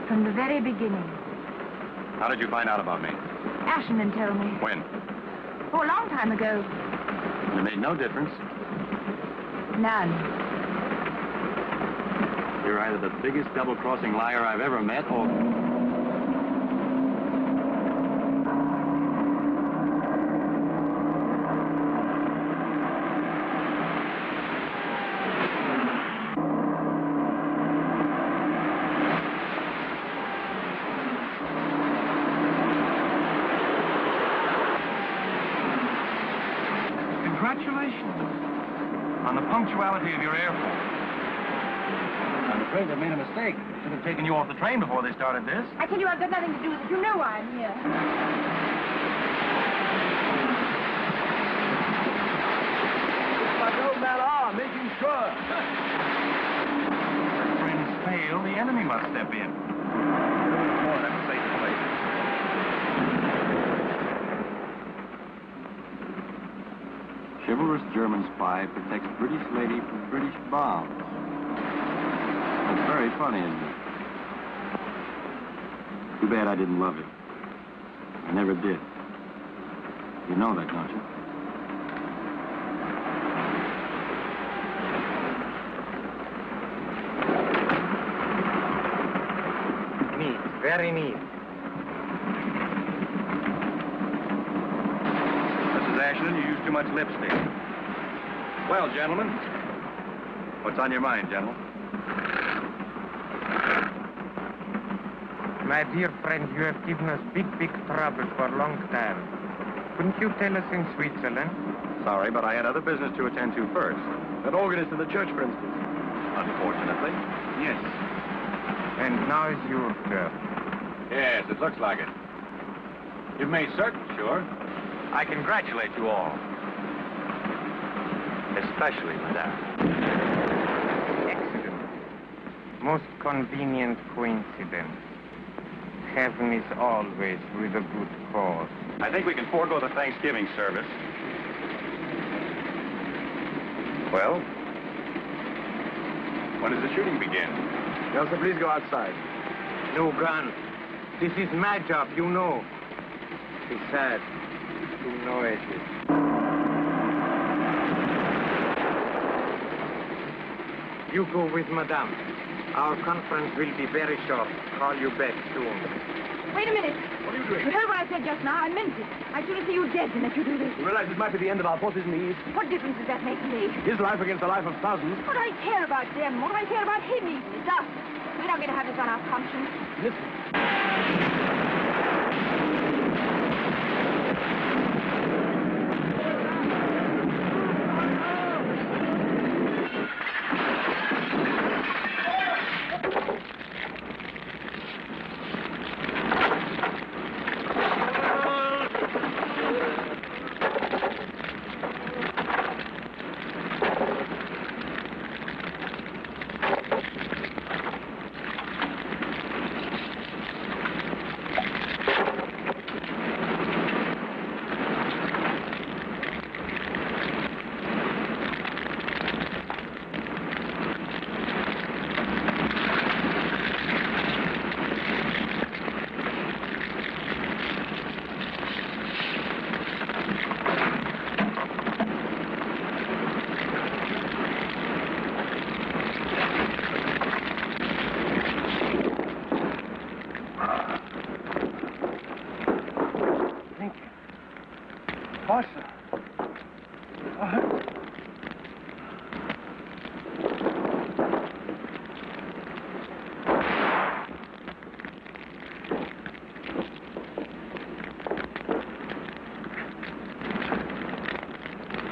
From the very beginning. How did you find out about me? Ashendon told me. When? Oh, a long time ago. It made no difference. None. You're either the biggest double-crossing liar I've ever met, or... Congratulations on the punctuality of your airport. I'm afraid they made a mistake. Should have taken you off the train before they started this. I tell you, I've got nothing to do with it. You know why I'm here. But old man R, making sure. If friends fail, the enemy must step in. More than a safe place. Chivalrous German spy protects British lady from British bombs. That's very funny, isn't it? Too bad I didn't love it. I never did. You know that, don't you? Neat, very neat. Mrs. Ashendon, you use too much lipstick. Well, gentlemen, what's on your mind, gentlemen? My dear friend, you have given us big trouble for a long time. Couldn't you tell us in Switzerland? Sorry, but I had other business to attend to first. That organist in the church, for instance. Unfortunately. Yes. And now is your turn. Yes, it looks like it. You've made certain, sure. I congratulate you all. Especially Madame. Excellent. Most convenient coincidence. Heaven is always with a good cause. I think we can forego the Thanksgiving service. Well, when does the shooting begin? Elsa, please go outside. No gun. This is my job, you know. Besides, you know it is. You go with Madame. Our conference will be very short. Call you back soon. Wait a minute. What are you doing? You heard what I said just now. I meant it. I'd sooner see you dead than let you do this. You realize this might be the end of our forces in the East? What difference does that make to me? His life against the life of thousands. What do I care about them? What do I care about him even? It's us. We're not going to have this on our conscience. Listen.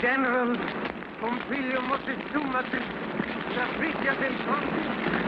General, Pompilio Moctezuma, la Frigia del Conde.